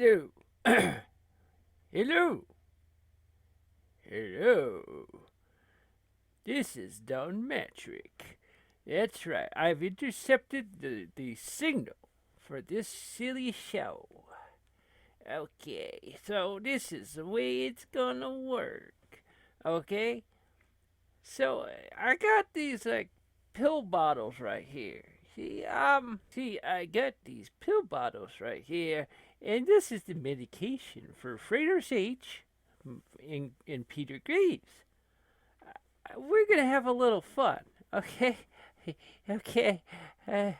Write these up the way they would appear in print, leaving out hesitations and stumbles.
Hello. Hello. Hello. This is Don Metric. That's right. I've intercepted the signal for this silly show. Okay, so this is the way it's gonna work. Okay? So I got these pill bottles right here. See, I got these pill bottles right here, and this is the medication for Frater's H in Peter Graves. We're gonna have a little fun, okay? Okay. Oh,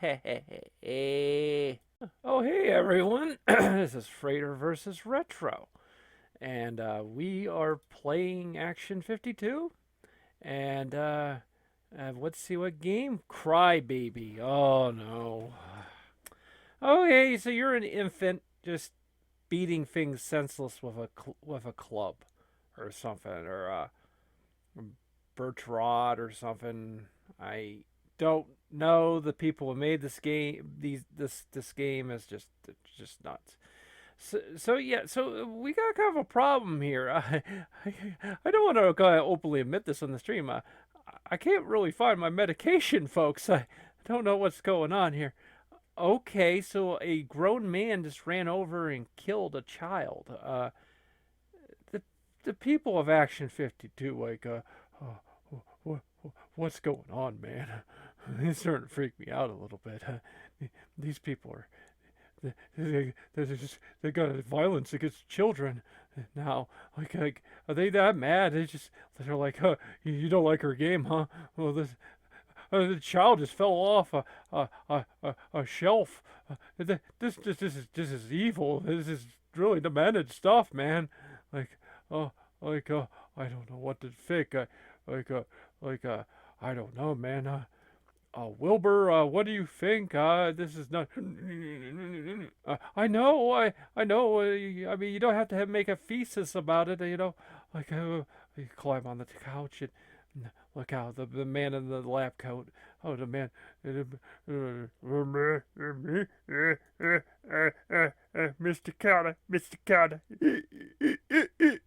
hey everyone! This is Frater versus Retro, and we are playing Action 52. And let's see what game. Crybaby. Oh no. Okay, so you're an infant just beating things senseless with a club or something, or Bertrand or something. I don't know the people who made this game. This game is just nuts. So yeah, so we got kind of a problem here. I don't want to go openly admit this on the stream. I can't really find my medication, folks. I don't know what's going on here. Okay, so a grown man just ran over and killed a child. The the people of Action 52, what's going on, man? It's starting to freak me out a little bit. These people are they got violence against children now. Like, are they that mad? They're like, huh, you don't like our game, huh? Well, the child just fell off a shelf. This is evil. This is really demented stuff, man. Like, oh, I don't know what to think. Like, uh, I don't know, man. Wilbur, what do you think? This is not. I know, I know. I mean, you don't have to make a thesis about it, you know. Like, you climb on the couch and look out, the man in the lab coat. Oh, the man. Mr. Carter, Mr. Carter, Mr. Carter,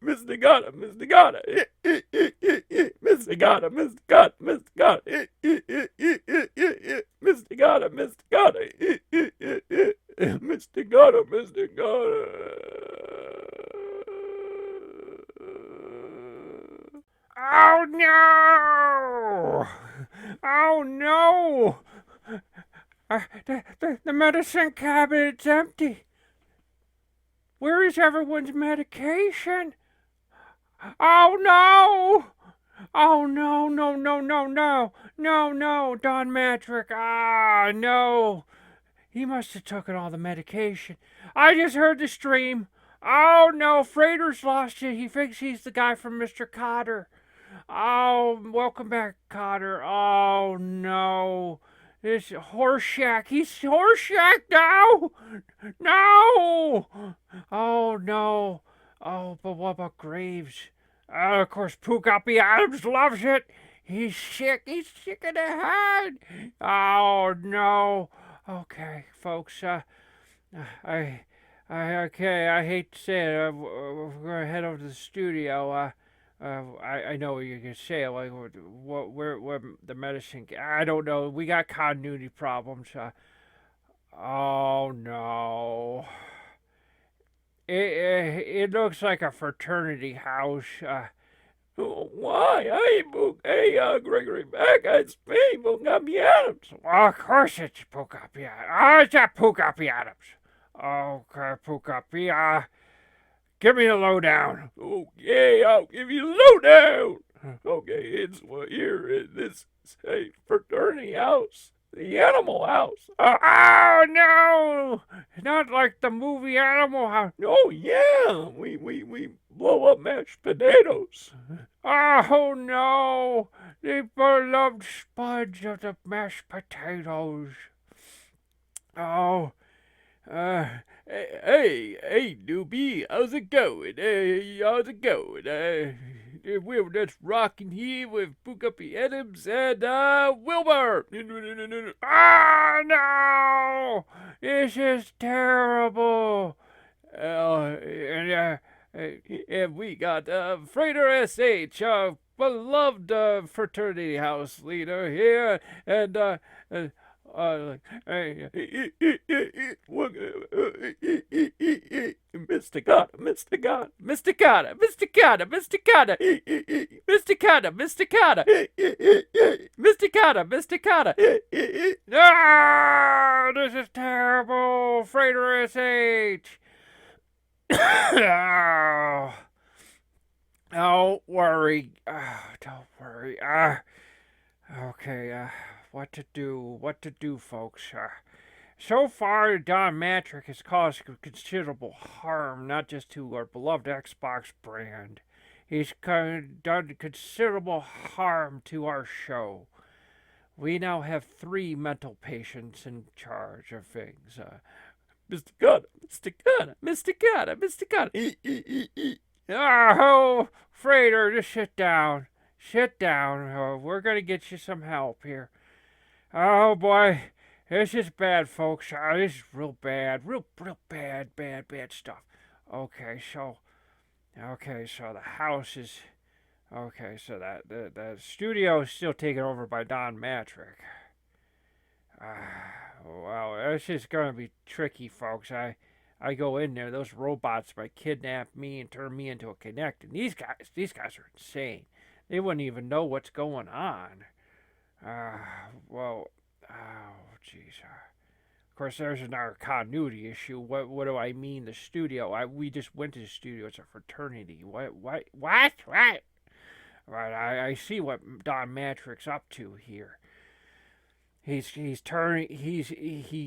Mr. Carter, Mr. Carter, Mr. Carter, Mr. Carter, Mr. Carter, Mr. Carter, Mr. Carter, Mr. Carter. Oh no! Oh no! The medicine cabinet's empty. Where is everyone's medication? Oh no! Oh no, no, no, no, no, no, no, Don Matrick. Ah, no. He must have taken all the medication. I just heard the stream. Oh no, Frater's lost it. He thinks he's the guy from Mr. Cotter. Oh, welcome back, Cotter. Oh no. This Horseshack. He's Horseshack now. No. Oh no. Oh, but what about Graves? Of course, Pookapi Adams loves it. He's sick. He's sick in the head. Oh no. Okay, folks. Okay. I hate to say it. We're gonna head over to the studio. I know what you're gonna say. Like, where the medicine? I don't know. We got continuity problems. Oh no. It looks like a fraternity house. Why? Hey, Gregory Beck, it's me, Pookapi Adams. Well, of course it's Pookapi Adams. Oh, it's that Pookapi Adams. Okay, Pookapi, give me the lowdown. Okay, I'll give you the lowdown. Okay, it's here in this fraternity house. The Animal House. Oh no! Not like the movie Animal House. Oh yeah, we blow up mashed potatoes. Oh no! The beloved sponge of the mashed potatoes. Oh, hey, newbie, how's it going? Hey, how's it going? We're just rocking here with Pookapi Adams and Wilbur. Ah, no! This is terrible. And we got Frater S.H., beloved fraternity house leader here, and uh, Mysticata, Mysticata, Mysticata, Mysticata, Mysticata, Mysticata, Mysticata, Mysticata, Mysticata. Ah, this is terrible, Frater S.H. Oh, don't worry. Don't worry. Okay. What to do? What to do, folks? So far, Don Matrick has caused considerable harm, not just to our beloved Xbox brand. He's done considerable harm to our show. We now have 3 mental patients in charge of things. Mr. Gunner, Mr. Gunner, Mr. Gunner, Mr. Gunner. Oh, Frater, just sit down. Sit down. We're going to get you some help here. Oh, boy. This is bad, folks. This is real bad. Real bad, bad stuff. Okay, so... Okay, so the house is... Okay, so the studio is still taken over by Don Matrick. Well, this is going to be tricky, folks. I go in there, those robots might kidnap me and turn me into a Kinect. And these guys are insane. They wouldn't even know what's going on. Well, oh, jeez. Of course, there's another continuity issue. What do I mean? The studio? We just went to the studio. It's a fraternity. What? Right. I see what Don Matrick's up to here. He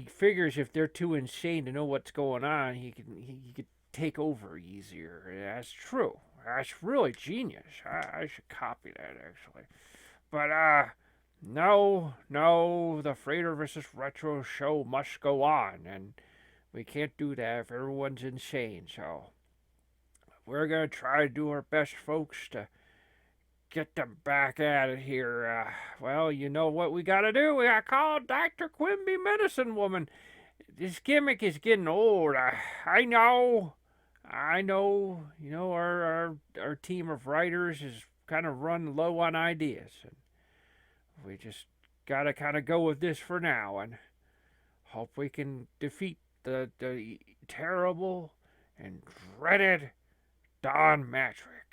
figures if they're too insane to know what's going on, he could take over easier. That's true. That's really genius. I should copy that actually. But no, the Frater versus Retro show must go on, and we can't do that if everyone's insane. So we're gonna try to do our best, folks, to get them back at it here. Well, you know what we gotta do? We gotta call Dr. Quimby Medicine Woman. This gimmick is getting old. I know. You know, our team of writers is kind of run low on ideas, and we just gotta kind of go with this for now, and hope we can defeat the terrible and dreaded Don Matrick.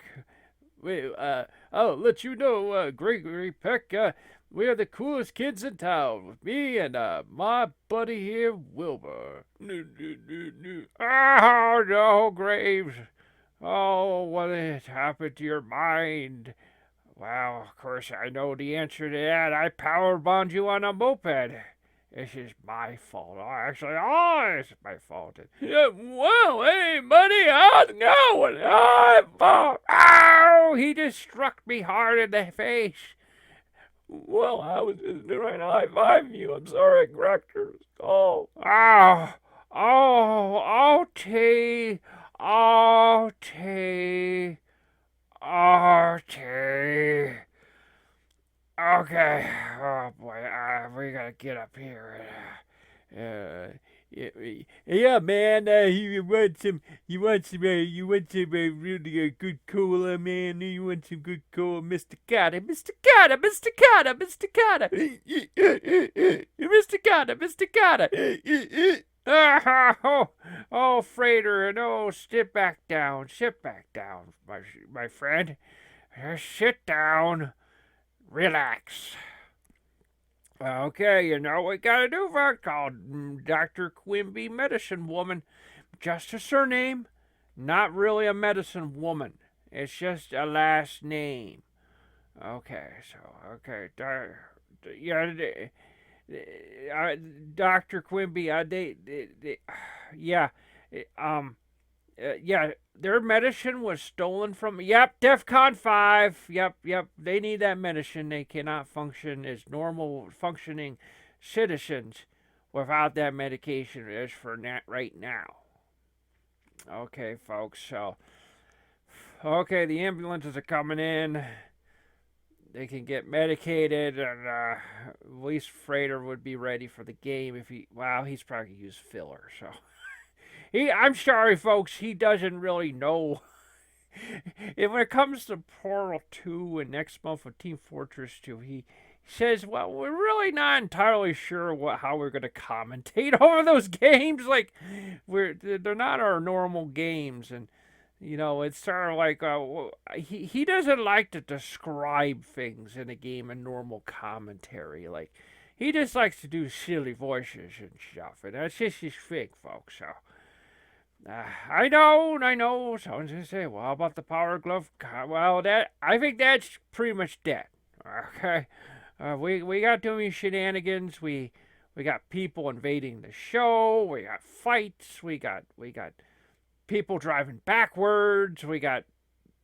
I'll let you know, Gregory Peck, we are the coolest kids in town. With me and my buddy here, Wilbur. Oh, no, Graves. Oh, what has happened to your mind? Well, of course, I know the answer to that. I power bombed you on a moped. This is my fault. It's my fault. Yeah, well, hey, buddy, how's it going? Ow! He just struck me hard in the face. Well, I was just trying to high-five you. I'm sorry I cracked your skull. T. Okay. Oh boy, we gotta get up here. Yeah, man. You want some really good cola, man. You want some good cola, Mr. Carter, Mr. Carter, Mr. Carter, Mr. Carter, Mr. Carter, Mr. Carter. Oh, Frater, no, sit back down, my friend. Sit down. Relax. Okay, you know what we gotta do for it? Called Dr. Quimby Medicine Woman. Just a surname, not really a medicine woman. It's just a last name. Okay, Dr. Quimby, their medicine was stolen from. Yep, DEFCON 5. Yep. They need that medicine. They cannot function as normal functioning citizens without that medication. As for right now. Okay, folks. So, the ambulances are coming in. They can get medicated, and at least Frater would be ready for the game if he's probably used filler. So. I'm sorry, folks. He doesn't really know. When it comes to Portal 2 and next month with Team Fortress 2, he says, "Well, we're really not entirely sure how we're going to commentate over those games. Like, they're not our normal games, and it's sort of like he doesn't like to describe things in a game in normal commentary. Like, he just likes to do silly voices and stuff, and that's just his thing, folks. So." I know. Someone's gonna say, "Well, how about the Power Glove?" Well, I think that's pretty much dead. Okay, we got too many shenanigans. We got people invading the show. We got fights. We got people driving backwards. We got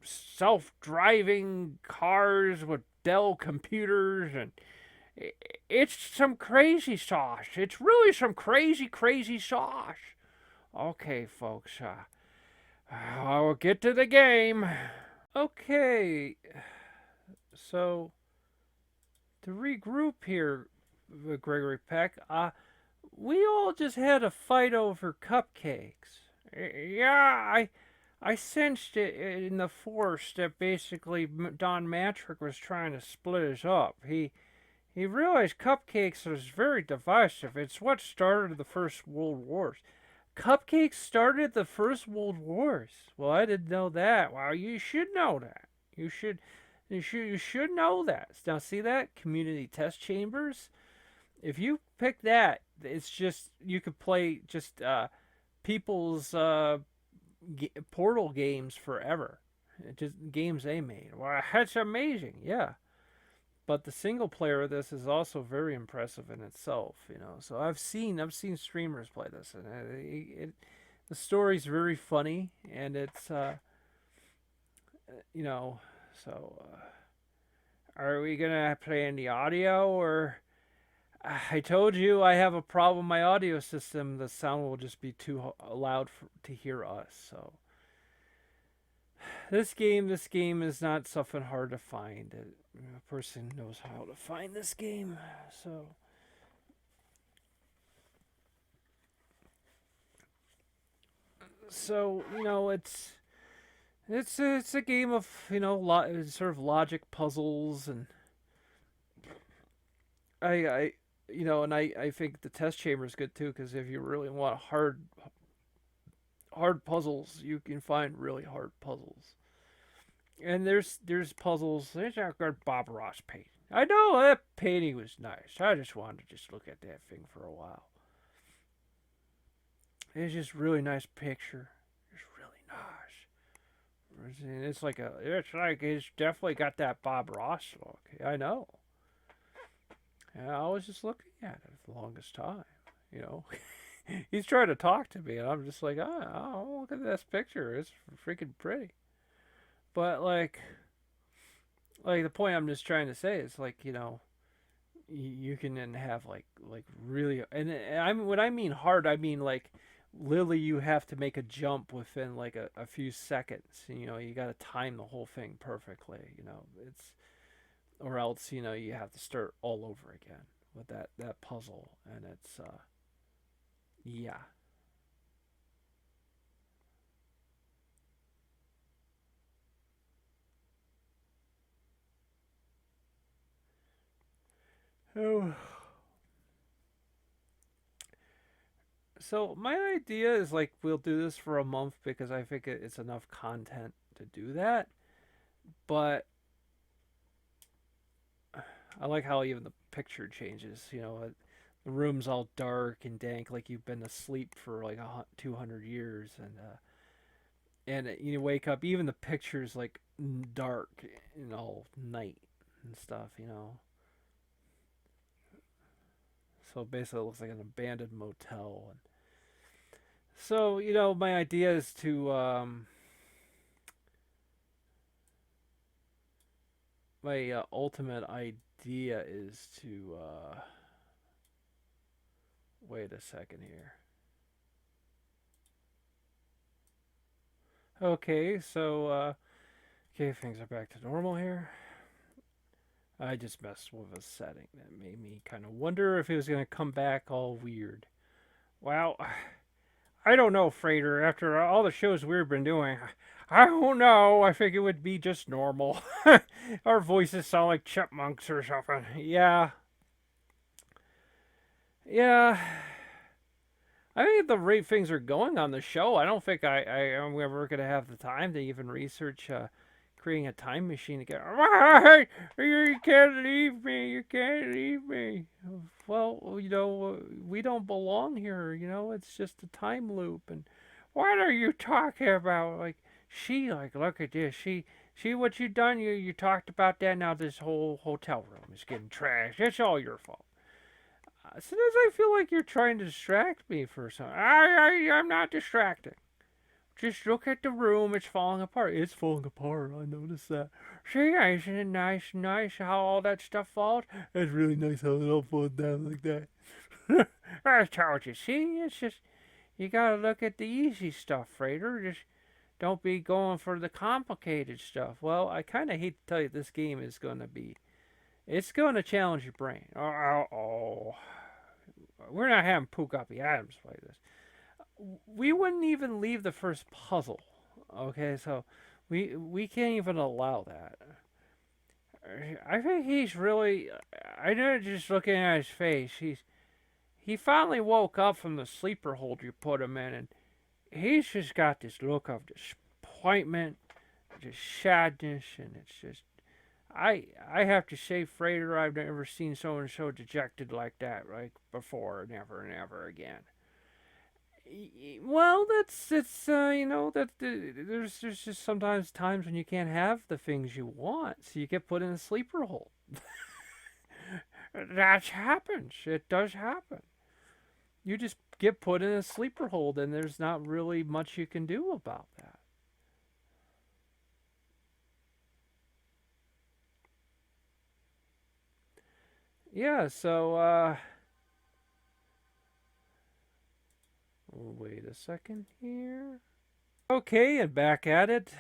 self-driving cars with Dell computers, and it's some crazy sauce. It's really some crazy sauce. Okay, folks, I'll get to the game. Okay, so to regroup here, Gregory Peck, we all just had a fight over cupcakes. Yeah, I sensed it in the force that basically Don Matrick was trying to split us up. He realized cupcakes was very divisive. It's what started the First World Wars. Cupcakes started the First World Wars. Well, I didn't know that. Well, you should know that. You should know that. Now, see that community test chambers? If you pick that, it's just you could play just people's Portal games forever. Just games they made. Well, that's amazing. Yeah. But the single player of this is also very impressive in itself. So I've seen streamers play this, and the story's very funny, and it's you know, so are we gonna play in the audio, or I told you I have a problem with my audio system. The sound will just be too loud to hear us. So this game is not something hard to find. A person knows how to find this game. So it's a game of sort of logic puzzles, and I think the test chamber is good too, because if you really want hard puzzles, you can find really hard puzzles. And there's puzzles. There's a good Bob Ross painting. I know that painting was nice. I just wanted to just look at that thing for a while. It's just really nice picture. It's really nice. It's definitely got that Bob Ross look. I know. And I was just looking at it for the longest time. You know, he's trying to talk to me, and I'm just like, oh, look at this picture. It's freaking pretty. But like the point I'm just trying to say is like you can then have like really, and when I mean hard, I mean like literally you have to make a jump within like a few seconds. You got to time the whole thing perfectly. It's or else you have to start all over again with that puzzle, and it's yeah. Oh. So my idea is like we'll do this for a month because I think it's enough content to do that. But I like how even the picture changes. The room's all dark and dank, like you've been asleep for like 200 years, and you wake up. Even the picture's like dark and all night and stuff. So basically, it looks like an abandoned motel. And so my idea is to my ultimate idea is to wait a second here. Okay, so okay, things are back to normal here. I just messed with a setting that made me kind of wonder if it was going to come back all weird. Well, I don't know, Frater. After all the shows we've been doing, I don't know. I think it would be just normal. Our voices sound like chipmunks or something. Yeah, yeah. I think at the rate things are going on the show, I don't think I am ever going to have the time to even research creating a time machine again. You can't leave me. You can't leave me. Well, we don't belong here. It's just a time loop. And what are you talking about? Like, look at this. See what you done? You talked about that. Now this whole hotel room is getting trashed. It's all your fault. Sometimes I feel like you're trying to distract me for something. I'm not distracting. Just look at the room. It's falling apart. It's falling apart. I noticed that. See, isn't it nice how all that stuff falls? It's really nice how it all falls down like that. I told you. See, it's just, you gotta look at the easy stuff, Frater. Just don't be going for the complicated stuff. Well, I kind of hate to tell you this game is going to be, it's going to challenge your brain. Oh. We're not having Pookapi Adams play this. We wouldn't even leave the first puzzle. Okay, so we can't even allow that. I think he's really. I know, just looking at his face. He finally woke up from the sleeper hold you put him in, and he's just got this look of disappointment, just sadness, and it's just. I have to say, Frater, I've never seen someone so dejected like that, like before, never and ever again. Well, that's it's that there's just sometimes times when you can't have the things you want, so you get put in a sleeper hole. That happens. It does happen. You just get put in a sleeper hold, and there's not really much you can do about that. Yeah. So wait a second here. Okay, and back at it.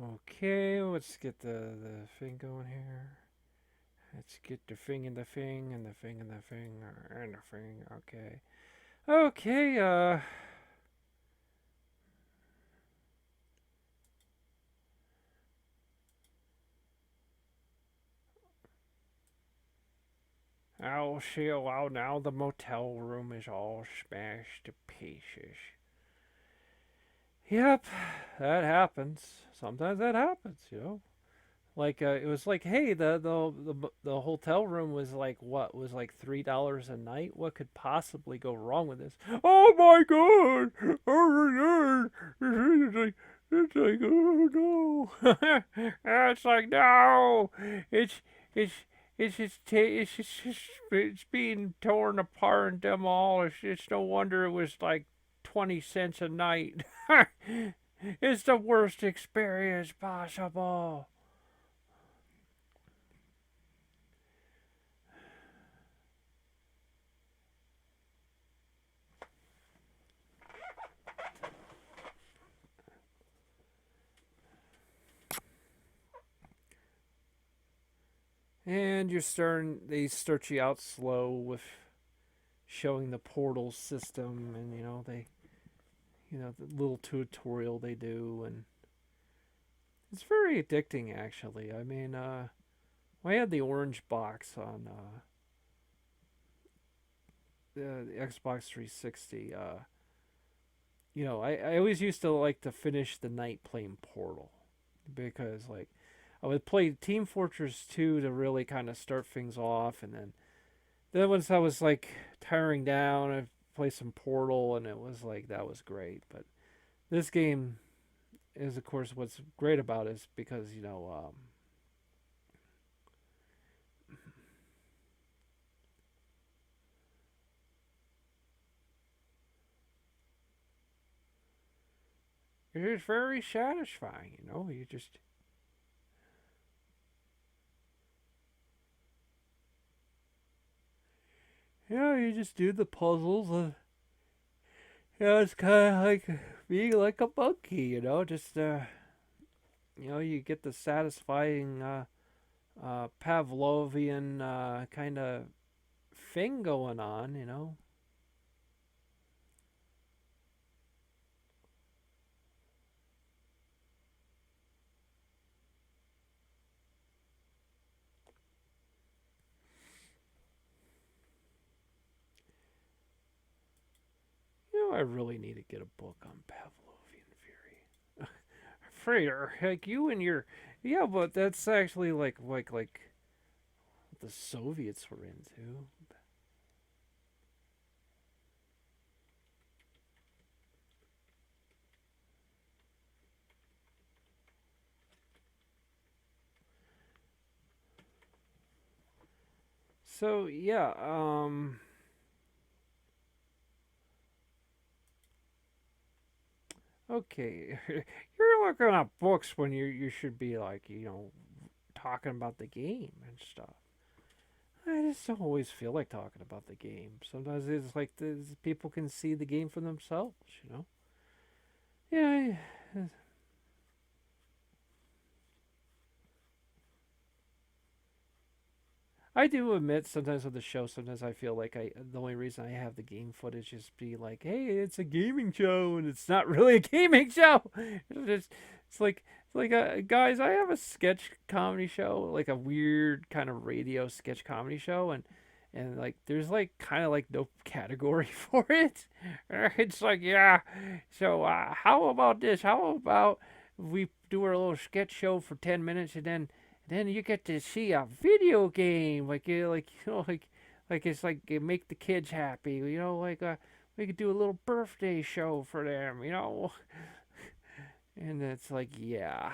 Okay, let's get the thing going here. Let's get the thing and the thing and the thing and the thing and the thing. Okay. Okay, I'll see. Well, now the motel room is all smashed to pieces. Yep, that happens. Sometimes that happens. Like it was like, hey, the hotel room was like what was like $3 a night. What could possibly go wrong with this? Oh my god! It's like oh no! It's like no! It's it's it's being torn apart and demolished. It's no wonder it was like 20 cents a night. It's the worst experience possible. And they start you out slow with showing the portal system, and the little tutorial they do, and it's very addicting actually. I mean, I had the orange box on the Xbox 360. I always used to like to finish the night playing Portal because like I would play Team Fortress 2 to really kind of start things off, and then once I was like tiring down, I'd play some Portal, and it was like that was great. But this game is, of course, what's great about it is because it is very satisfying. You just you just do the puzzles. It's kind of like being like a monkey. Just you get the satisfying Pavlovian kind of thing going on. I really need to get a book on Pavlovian theory. Frater, like you and your yeah, but that's actually like what the Soviets were into. So yeah, okay, you're looking at books when you should be like talking about the game and stuff. I just don't always feel like talking about the game. Sometimes it's like people can see the game for themselves. Yeah. I do admit sometimes with the show, sometimes I feel like the only reason I have the game footage is be like, hey, it's a gaming show, and it's not really a gaming show. It's like guys, I have a sketch comedy show, like a weird kind of radio sketch comedy show, and like there's like kind of like no category for it. It's like yeah, so how about this? How about we do our little sketch show for 10 minutes and then you get to see a video game like it's like it make the kids happy, we could do a little birthday show for them. And it's like yeah.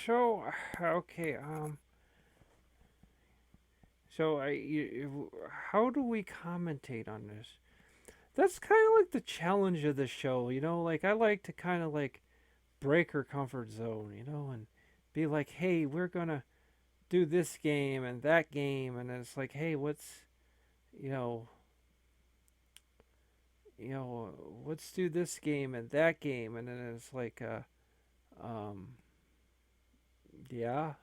So okay, so how do we commentate on this? That's kind of like the challenge of the show, like I like to kind of like break her comfort zone, and be like, hey, we're gonna do this game and that game, and it's like, hey, you know, you know, let's do this game and that game, and then it's like, um, yeah,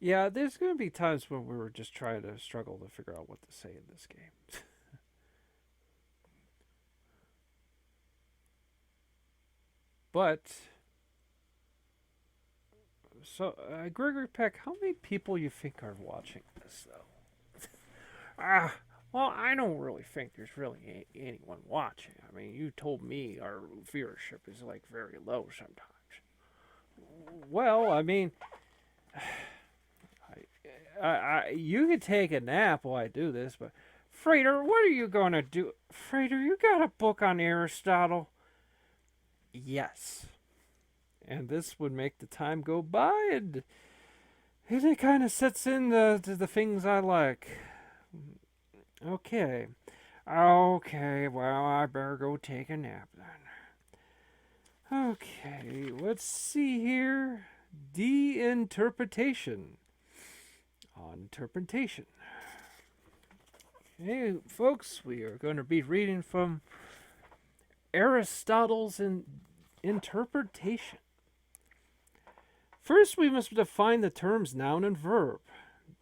yeah. There's gonna be times when we were just trying to struggle to figure out what to say in this game, but so Gregory Peck, how many people you think are watching this though? Ah, well, I don't really think there's really anyone watching. I mean, you told me our viewership is like very low sometimes. Well, I mean, you could take a nap while I do this, but Frater, what are you gonna do? Frater, you got a book on Aristotle? Yes. And this would make the time go by, and it kind of sets in the things I like. Okay. Okay, well, I better go take a nap then. Okay, let's see here. De-interpretation. On interpretation. Hey, folks, we are going to be reading from Aristotle's interpretation. First, we must define the terms noun and verb,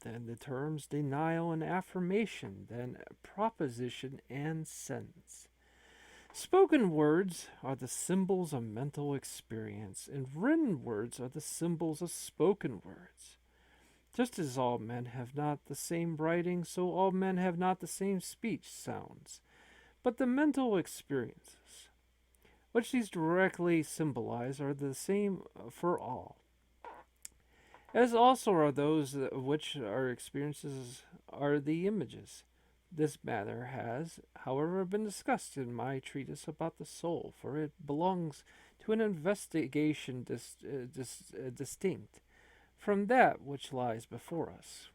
then the terms denial and affirmation, then proposition and sentence. Spoken words are the symbols of mental experience, and written words are the symbols of spoken words. Just as all men have not the same writing, so all men have not the same speech sounds, but the mental experiences, which these directly symbolize, are the same for all, as also are those which our experiences are the images. This matter has, however, been discussed in my treatise about the soul, for it belongs to an investigation distinct from that which lies before us.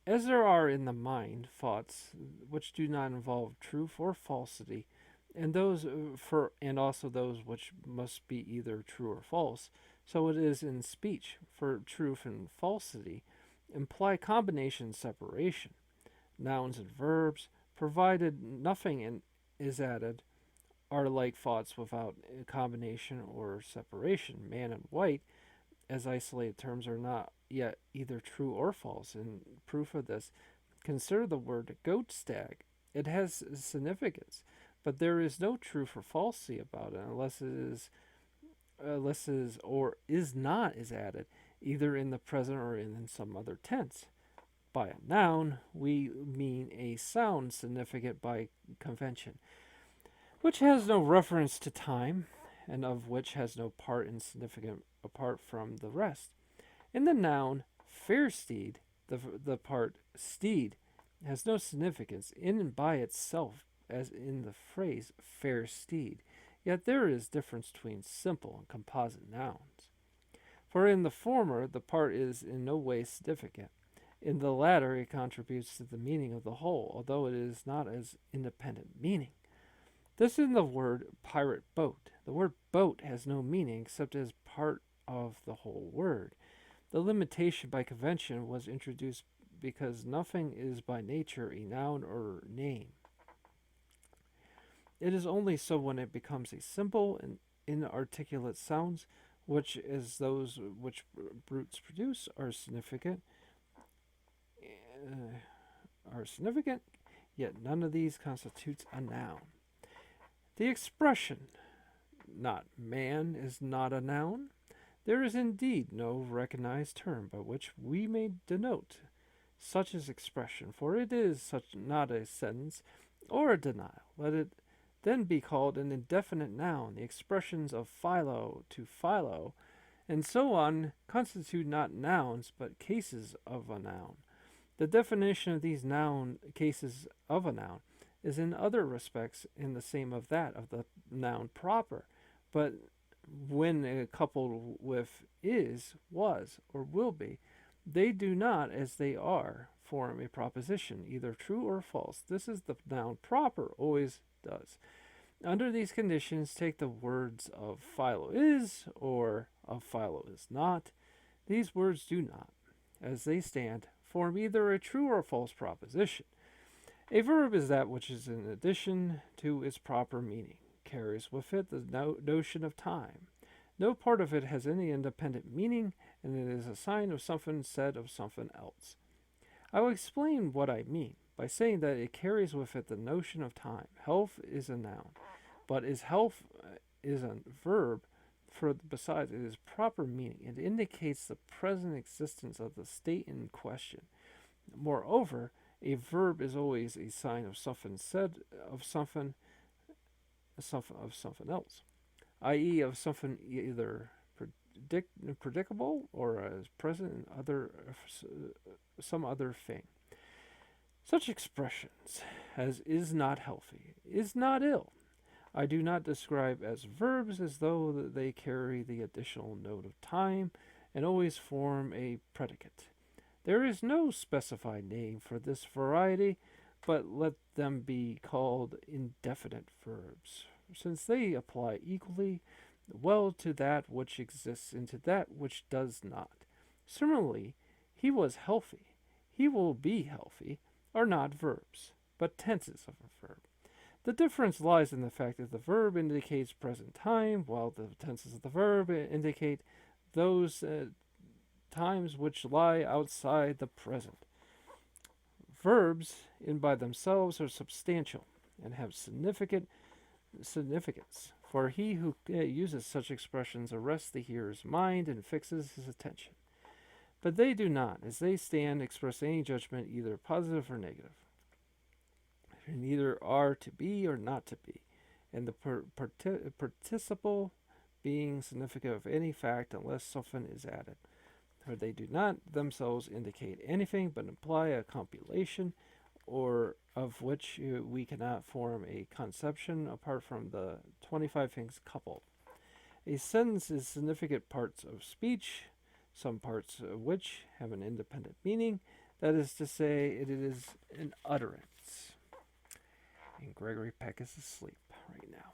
As there are in the mind thoughts which do not involve truth or falsity, and those and also those which must be either true or false, so it is in speech, for truth and falsity imply combination separation. Nouns and verbs, provided nothing is added, are like thoughts without combination or separation. Man and white, as isolated terms, are not yet either true or false. In proof of this, consider the word goat stag. It has significance, but there is no truth or falsity about it unless is or is not is added, either in the present or in some other tense. By a noun, we mean a sound significant by convention, which has no reference to time, and of which has no part insignificant apart from the rest. In the noun fair steed, the part steed has no significance in and by itself, as in the phrase fair steed. Yet there is difference between simple and composite nouns. For in the former, the part is in no way significant. In the latter, it contributes to the meaning of the whole, although it is not as independent meaning. This is the word pirate boat. The word boat has no meaning except as part of the whole word. The limitation by convention was introduced because nothing is by nature a noun or name. It is only so when it becomes a simple and inarticulate sounds, which, as those which brutes produce, are significant, yet none of these constitutes a noun. The expression, not man, is not a noun. There is indeed no recognized term by which we may denote such as expression, for it is such not a sentence or a denial. Let it then be called an indefinite noun. The expressions of philo to philo, and so on, constitute not nouns, but cases of a noun. The definition of these cases of a noun is in other respects in the same of that of the noun proper, but when coupled with is, was, or will be, they do not, as they are, form a proposition, either true or false. This is the noun proper, always does. Under these conditions, take the words of philo is or of philo is not. These words do not, as they stand, form either a true or false proposition. A verb is that which is in addition to its proper meaning, carries with it the notion of time. No part of it has any independent meaning, and it is a sign of something said of something else. I will explain what I mean by saying that it carries with it the notion of time. Health is a noun, but health is a verb, for besides it is proper meaning. It indicates the present existence of the state in question. Moreover, a verb is always a sign of something said of something else, i.e., of something either predicable or as present in some other thing. Such expressions as is not healthy, is not ill, I do not describe as verbs as though they carry the additional note of time and always form a predicate. There is no specified name for this variety, but let them be called indefinite verbs, since they apply equally well to that which exists and to that which does not. Similarly, he was healthy, he will be healthy, are not verbs, but tenses of a verb. The difference lies in the fact that the verb indicates present time, while the tenses of the verb indicate those times which lie outside the present. Verbs, in by themselves, are substantial and have significance, for he who uses such expressions arrests the hearer's mind and fixes his attention. But they do not, as they stand, express any judgment, either positive or negative, and either are to be or not to be, and the participle being significant of any fact unless something is added. For they do not themselves indicate anything, but imply a compilation, or of which we cannot form a conception apart from the 25 things coupled. A sentence is significant parts of speech, some parts of which have an independent meaning. That is to say, it is an utterance. And Gregory Peck is asleep right now.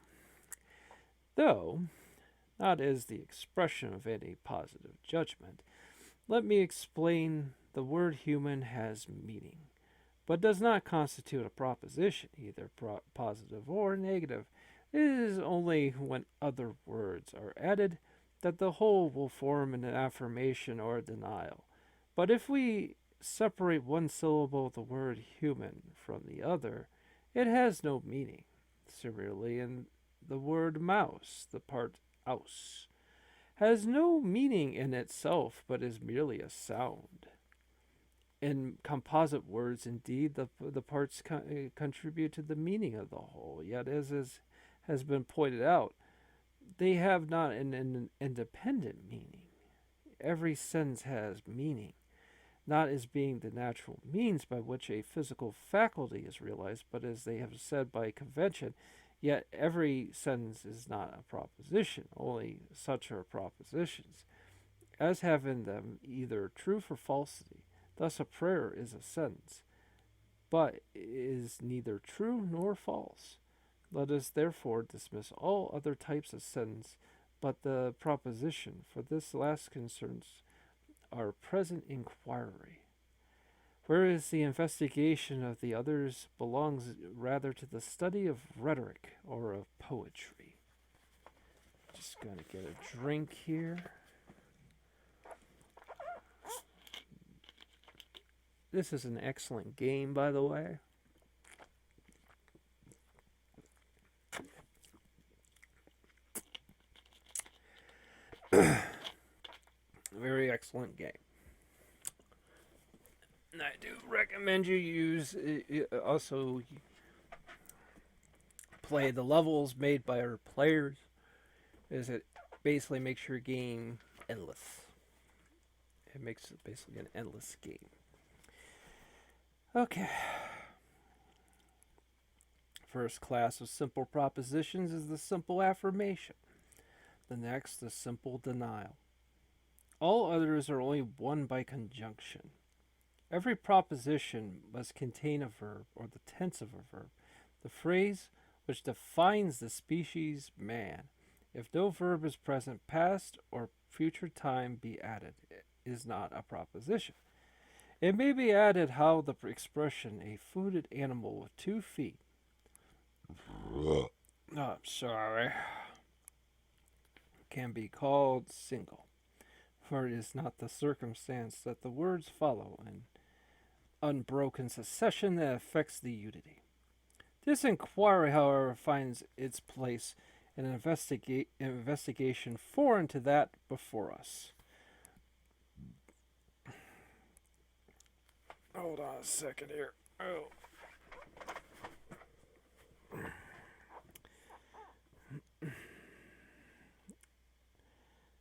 Though not as the expression of any positive judgment, let me explain the word human has meaning, but does not constitute a proposition, either positive or negative. It is only when other words are added that the whole will form an affirmation or a denial. But if we separate one syllable of the word human from the other, it has no meaning. Similarly, in the word mouse, the part aus has no meaning in itself, but is merely a sound. In composite words, indeed, the parts contribute to the meaning of the whole. Yet, has been pointed out, they have not an independent meaning. Every sense has meaning, not as being the natural means by which a physical faculty is realized, but as they have said by convention. Yet every sentence is not a proposition, only such are propositions, as have in them either truth or falsity. Thus a prayer is a sentence, but is neither true nor false. Let us therefore dismiss all other types of sentence but the proposition, for this last concerns our present inquiry, whereas the investigation of the others belongs rather to the study of rhetoric or of poetry. Just going to get a drink here. This is an excellent game, by the way. Very excellent game. And I do recommend you use also play the levels made by our players, as it basically makes your game endless. It makes it basically an endless game. Okay. First class of simple propositions is the simple affirmation. The next, the simple denial. All others are only one by conjunction. Every proposition must contain a verb or the tense of a verb, the phrase which defines the species man. If no verb is present, past or future time be added. It is not a proposition. It may be added how the expression a footed animal with 2 feet. Oh, I'm sorry. Can be called single, for it is not the circumstance that the words follow in unbroken succession that affects the unity. This inquiry, however, finds its place in an investigation foreign to that before us. Hold on a second here. Oh.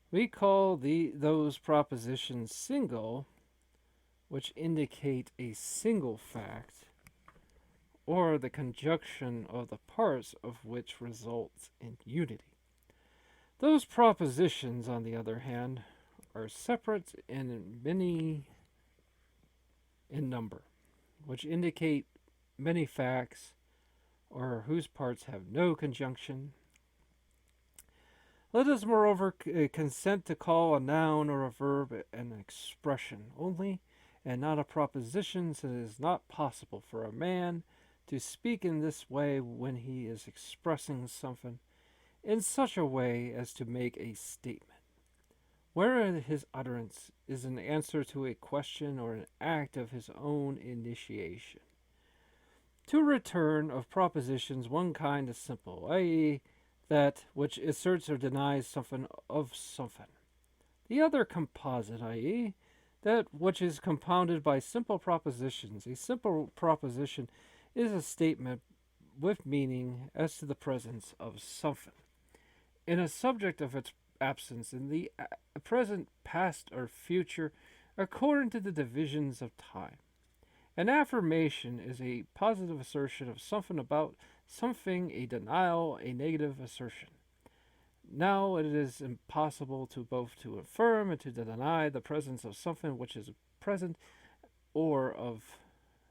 We call those propositions single, which indicate a single fact, or the conjunction of the parts of which results in unity. Those propositions, on the other hand, are separate and many in number, which indicate many facts, or whose parts have no conjunction. Let us, moreover, consent to call a noun or a verb an expression only, and not a proposition, since it is not possible for a man to speak in this way when he is expressing something in such a way as to make a statement, wherein his utterance is an answer to a question or an act of his own initiation. To return of propositions, one kind is simple, i.e., that which asserts or denies something of something. The other composite, i.e., that which is compounded by simple propositions. A simple proposition is a statement with meaning as to the presence of something in a subject of its absence in the present, past, or future, according to the divisions of time. An affirmation is a positive assertion of something about something, a denial, a negative assertion. Now it is impossible to both to affirm and to deny the presence of something which is present or of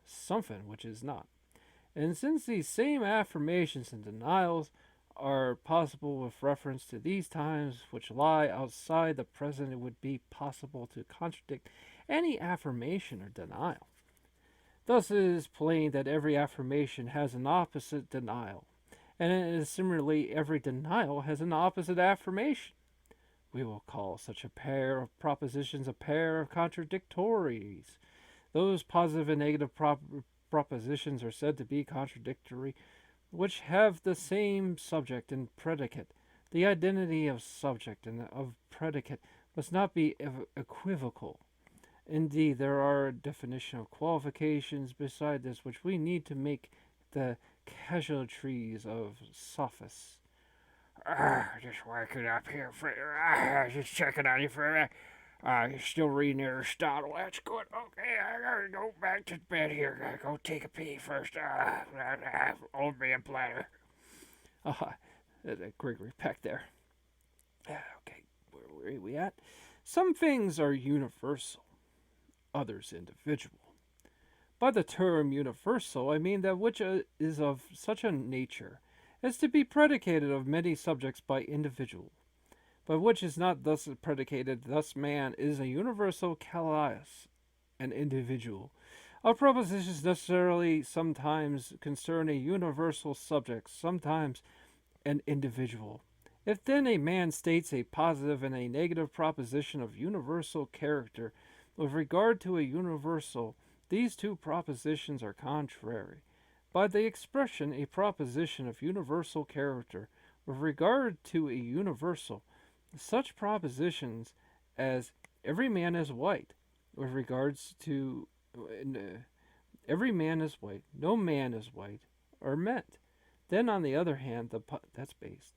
something which is not. And since these same affirmations and denials are possible with reference to these times which lie outside the present, it would be possible to contradict any affirmation or denial. Thus, it is plain that every affirmation has an opposite denial, and it is similarly every denial has an opposite affirmation. We will call such a pair of propositions a pair of contradictories. Those positive and negative propositions are said to be contradictory, which have the same subject and predicate. The identity of subject and of predicate must not be equivocal. Indeed, there are a definition of qualifications beside this which we need to make the casualties of sophists. Just waking up here, Frater. Just checking on you for a minute. You're still reading Aristotle. That's good. Okay, I gotta go back to bed here. Gotta go take a pee first. Old man platter. Gregory Peck there. Okay, where are we at? Some things are universal, others individual. By the term universal, I mean that which is of such a nature as to be predicated of many subjects by individual, but which is not thus predicated. Thus, man is a universal kalaios, an individual. Our propositions necessarily sometimes concern a universal subject, sometimes an individual. If then a man states a positive and a negative proposition of universal character with regard to a universal, these two propositions are contrary. By the expression a proposition of universal character with regard to a universal, such propositions as every man is white with regards to every man is white, no man is white, are meant. Then, on the other hand, that's based.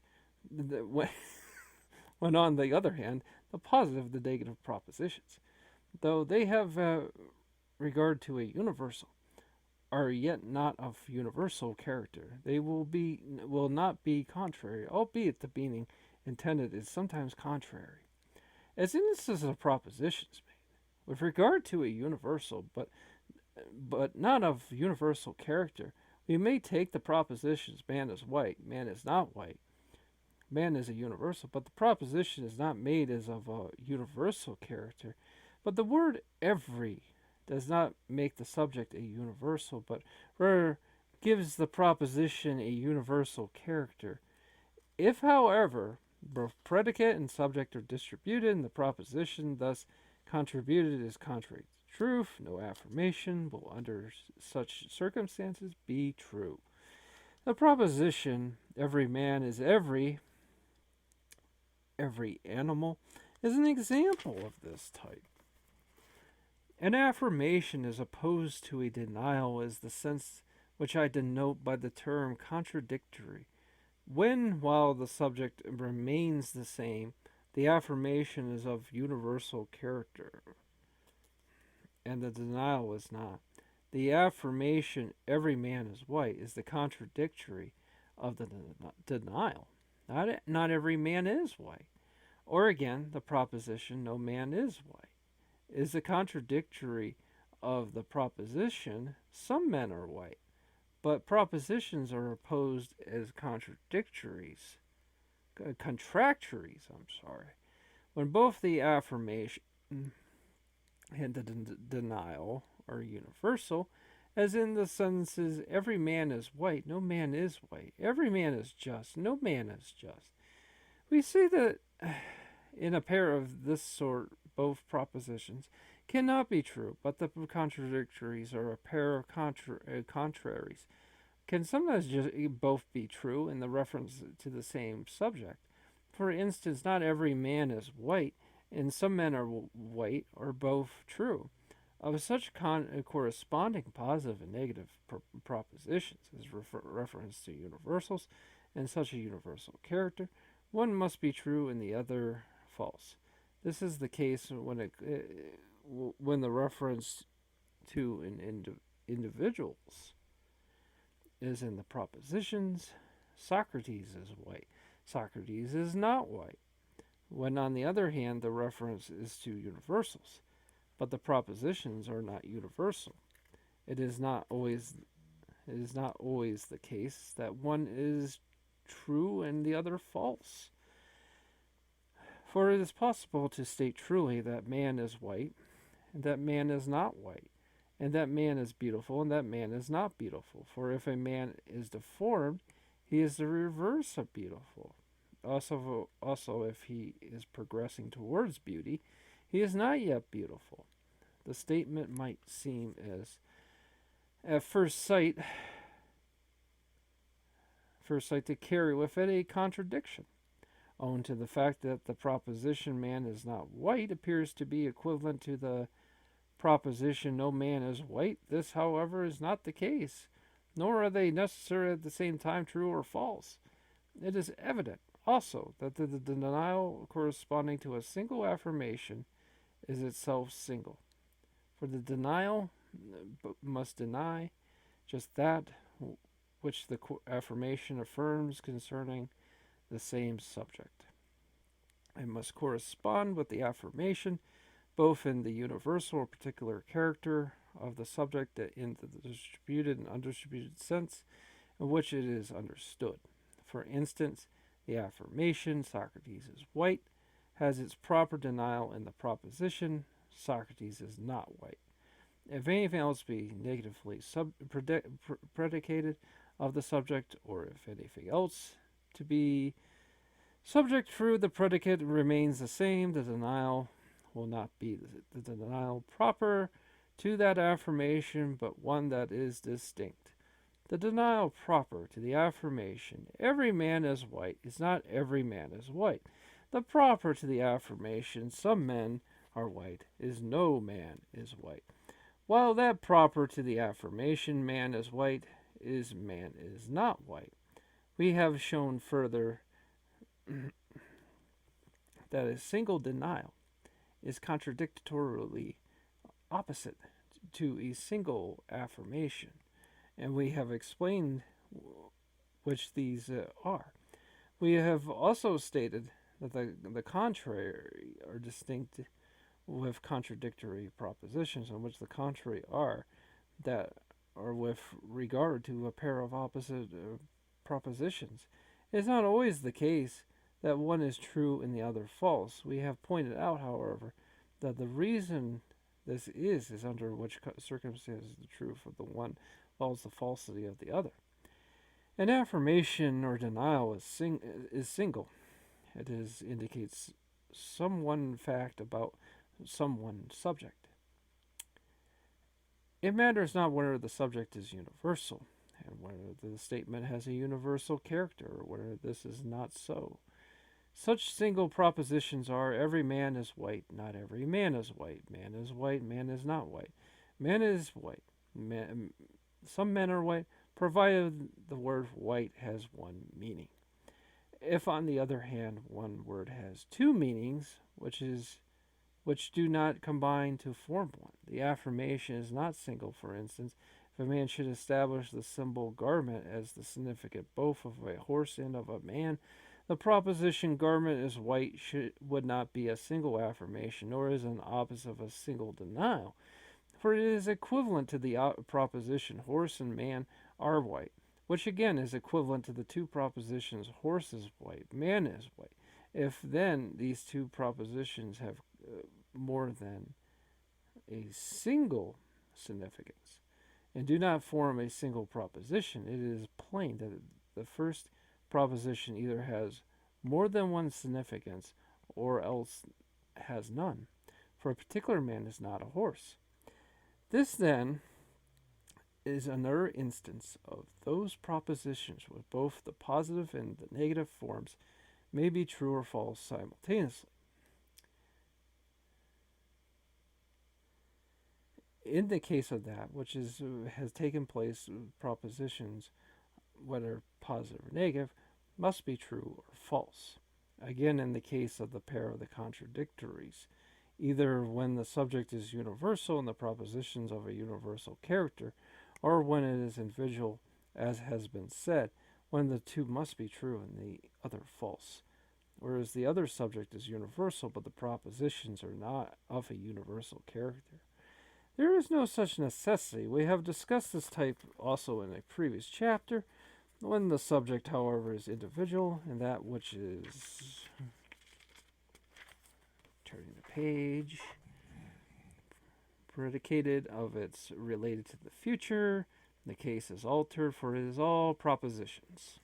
When on the other hand, the positive, the negative propositions, though they have regard to a universal, are yet not of universal character. They will not be contrary, albeit the meaning intended is sometimes contrary. As instances of propositions made with regard to a universal, but not of universal character, we may take the propositions man is white, man is not white, man is a universal, but the proposition is not made as of a universal character. But the word every does not make the subject a universal, but rather gives the proposition a universal character. If, however, both predicate and subject are distributed, and the proposition thus contributed is contrary to truth, no affirmation will under such circumstances be true. The proposition every man is every animal is an example of this type. An affirmation is opposed to a denial as the sense which I denote by the term contradictory. When, while the subject remains the same, the affirmation is of universal character, and the denial is not. The affirmation, every man is white, is the contradictory of the denial. Not every man is white. Or again, the proposition, no man is white, is the contradictory of the proposition, some men are white. But propositions are opposed as contradictories, contractories, when both the affirmation and the denial are universal, as in the sentences, every man is white, no man is white, every man is just, no man is just. We see that in a pair of this sort, both propositions cannot be true, but the contradictories are a pair of contraries. Can sometimes just both be true in the reference to the same subject. For instance, not every man is white, and some men are white, are both true. Of such corresponding positive and negative propositions as reference to universals and such a universal character, one must be true and the other false. This is the case when the reference to individuals is in the propositions. Socrates is white. Socrates is not white. When, on the other hand, the reference is to universals. but the propositions are not universal. It is not always it is not always the case that one is true and the other false. For it is possible to state truly that man is white, and that man is not white, and that man is beautiful, and that man is not beautiful. For if a man is deformed, he is the reverse of beautiful. Also, if he is progressing towards beauty, he is not yet beautiful. The statement might seem as, at first sight to carry with it a contradiction, owing to the fact that the proposition man is not white appears to be equivalent to the proposition no man is white. This, however, is not the case, nor are they necessarily at the same time true or false. It is evident also that the denial corresponding to a single affirmation is itself single. For the denial must deny just that which the affirmation affirms concerning the same subject. It must correspond with the affirmation both in the universal or particular character of the subject and in the distributed and undistributed sense in which it is understood. For instance, the affirmation Socrates is white has its proper denial in the proposition Socrates is not white. If anything else be negatively predicated of the subject, or if anything else to be subject through the predicate remains the same, the denial will not be the denial proper to that affirmation, but one that is distinct. The denial proper to the affirmation, every man is white, is not every man is white. The proper to the affirmation, some men are white, is no man is white. While that proper to the affirmation, man is white, is man is not white. We have shown further that a single denial is contradictorily opposite to a single affirmation, and we have explained which these are. We have also stated that the contrary are distinct with contradictory propositions, in which the contrary are that are with regard to a pair of opposite propositions. It is not always the case that one is true and the other false. We have pointed out, however, that the reason this is under which circumstances the truth of the one follows the falsity of the other. An affirmation or denial is single. It indicates some one fact about some one subject. It matters not whether the subject is universal, and whether the statement has a universal character, or whether this is not so. Such single propositions are: every man is white, not every man is white, man is white, man is not white, man is white, some men are white, provided the word white has one meaning. If, on the other hand, one word has two meanings, which do not combine to form one, the affirmation is not single. For instance, if a man should establish the symbol garment as the significant both of a horse and of a man, the proposition garment is white would not be a single affirmation, nor is an opposite of a single denial, for it is equivalent to the proposition horse and man are white, which again is equivalent to the two propositions horse is white, man is white. If then these two propositions have more than a single significance and do not form a single proposition, it is plain that the first proposition either has more than one significance or else has none, for a particular man is not a horse. This then is another instance of those propositions where both the positive and the negative forms may be true or false simultaneously. In the case of that which has taken place, propositions, whether positive or negative, must be true or false. Again, in the case of the pair of the contradictories, either when the subject is universal and the propositions of a universal character, or when it is individual, as has been said, when the two must be true and the other false, whereas the other subject is universal, but the propositions are not of a universal character. There is no such necessity. We have discussed this type also in a previous chapter, when the subject, however, is individual, and that which is, turning the page, predicated of its related to the future, the case is altered, for it is all propositions,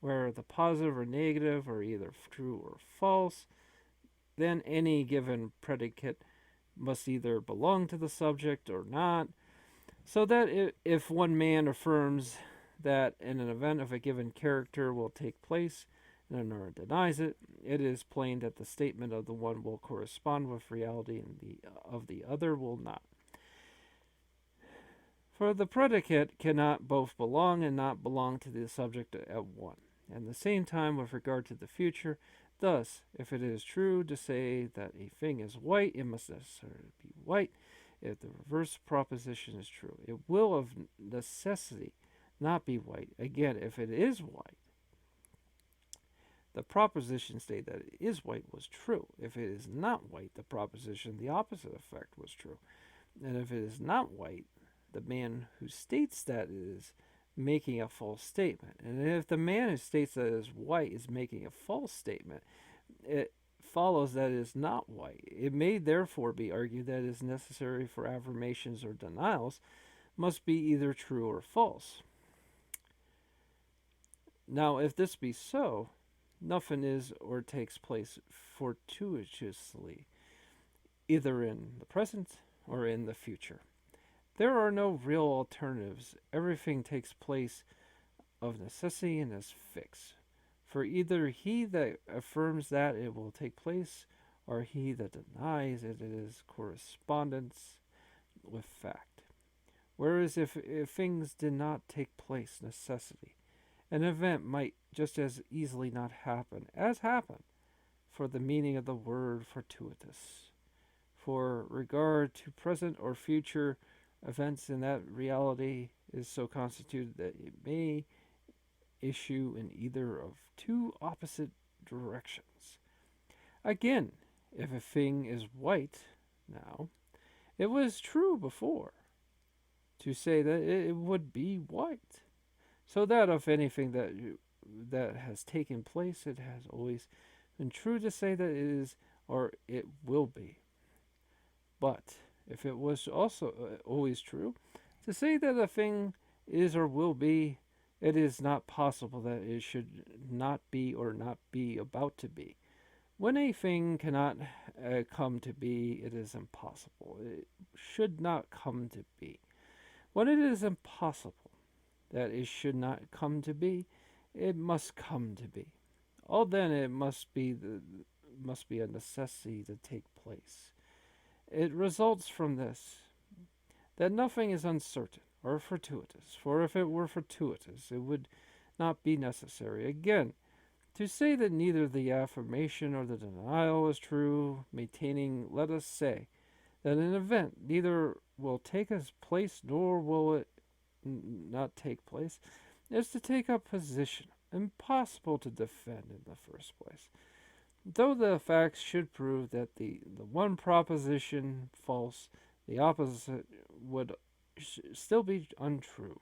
where the positive or negative are either true or false. Then any given predicate must either belong to the subject or not, so that if one man affirms that an event of a given character will take place and another denies it, it is plain that the statement of the one will correspond with reality and of the other will not. For the predicate cannot both belong and not belong to the subject at one and the same time with regard to the future. Thus, if it is true to say that a thing is white, it must necessarily be white. If the reverse proposition is true, it will of necessity not be white. Again, if it is white, the proposition state that it is white was true. If it is not white, the proposition, the opposite effect was true. And if it is not white, the man who states that is making a false statement. And if the man who states that it is white is making a false statement, it follows that it is not white. It may therefore be argued that it is necessary for affirmations or denials must be either true or false. Now, if this be so, nothing is or takes place fortuitously, either in the present or in the future. There are no real alternatives. Everything takes place of necessity and is fixed. For either he that affirms that it will take place, or he that denies it is correspondence with fact. Whereas if things did not take place, necessity, an event might just as easily not happen as happen, for the meaning of the word fortuitous. For regard to present or future events in that reality is so constituted that it may issue in either of two opposite directions. Again, if a thing is white now, it was true before to say that it would be white. So that of anything that has taken place, it has always been true to say that it is or it will be. But if it was also always true to say that a thing is or will be, it is not possible that it should not be or not be about to be. When a thing cannot come to be, it is impossible. It should not come to be. When it is impossible that it should not come to be, it must come to be. All then it must be a necessity to take place. It results from this that nothing is uncertain or fortuitous, for if it were fortuitous, it would not be necessary. Again, to say that neither the affirmation or the denial is true, maintaining, let us say, that an event neither will take its place nor will it not take place, is to take a position impossible to defend in the first place. Though the facts should prove that the one proposition false, the opposite would still be untrue.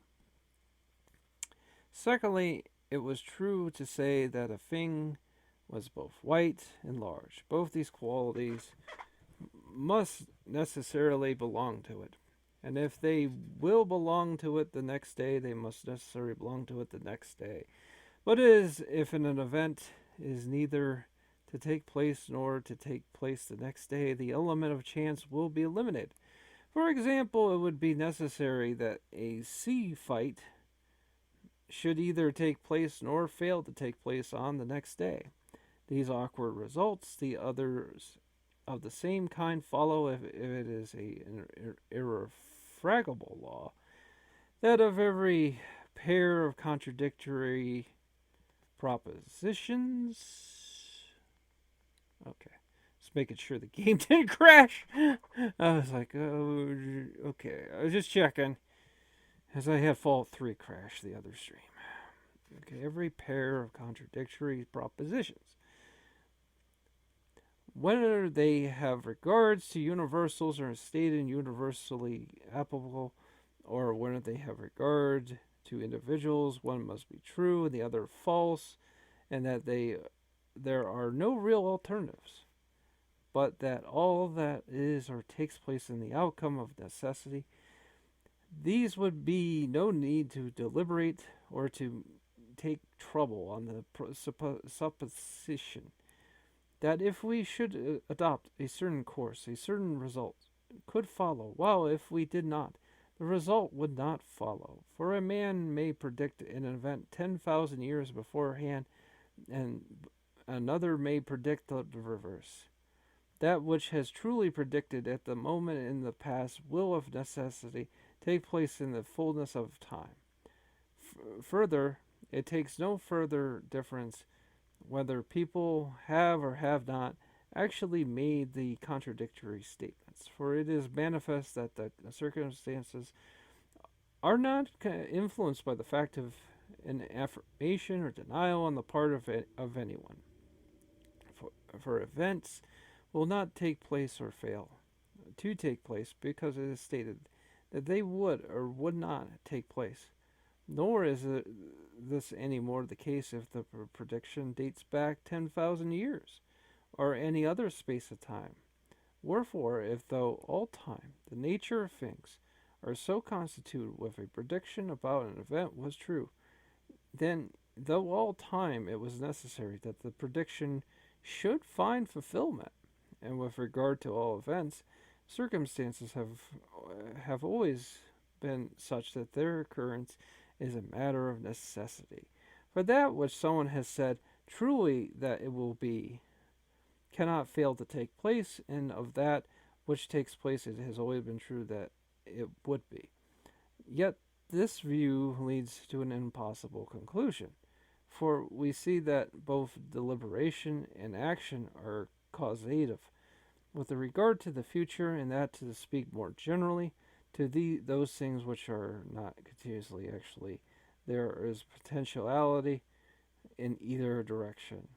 Secondly, it was true to say that a thing was both white and large. Both these qualities must necessarily belong to it. And if they will belong to it the next day, they must necessarily belong to it the next day. But it is if an event is neither to take place nor to take place the next day, the element of chance will be eliminated. For example, it would be necessary that a sea fight should either take place nor fail to take place on the next day. These awkward results, the others of the same kind, follow if it is an irrefragable law, that of every pair of contradictory propositions. Okay. Just making sure the game didn't crash. I was like, oh, okay. I was just checking. As I had Fallout 3 crash the other stream. Okay, every pair of contradictory propositions, whether they have regards to universals or stated universally applicable, or whether they have regard to individuals, one must be true and the other false, and that there are no real alternatives, but that all that is or takes place in the outcome of necessity. These would be no need to deliberate or to take trouble on the supposition that if we should adopt a certain course, a certain result could follow, while if we did not, the result would not follow. For a man may predict an event 10,000 years beforehand, and another may predict the reverse. That which has truly predicted at the moment in the past will of necessity take place in the fullness of time. Further, it takes no further difference whether people have or have not actually made the contradictory statements, for it is manifest that the circumstances are not influenced by the fact of an affirmation or denial on the part of anyone. For events will not take place or fail to take place because it is stated that they would or would not take place. Nor is this any more the case if the prediction dates back 10,000 years or any other space of time. Wherefore, if though all time, the nature of things, are so constituted with a prediction about an event was true, then though all time it was necessary that the prediction should find fulfillment. And with regard to all events, circumstances have always been such that their occurrence is a matter of necessity. For that which someone has said truly that it will be cannot fail to take place, and of that which takes place it has always been true that it would be. Yet this view leads to an impossible conclusion, for we see that both deliberation and action are causative. With regard to the future, and that to speak more generally, to those things which are not continuously actually, there is potentiality in either direction.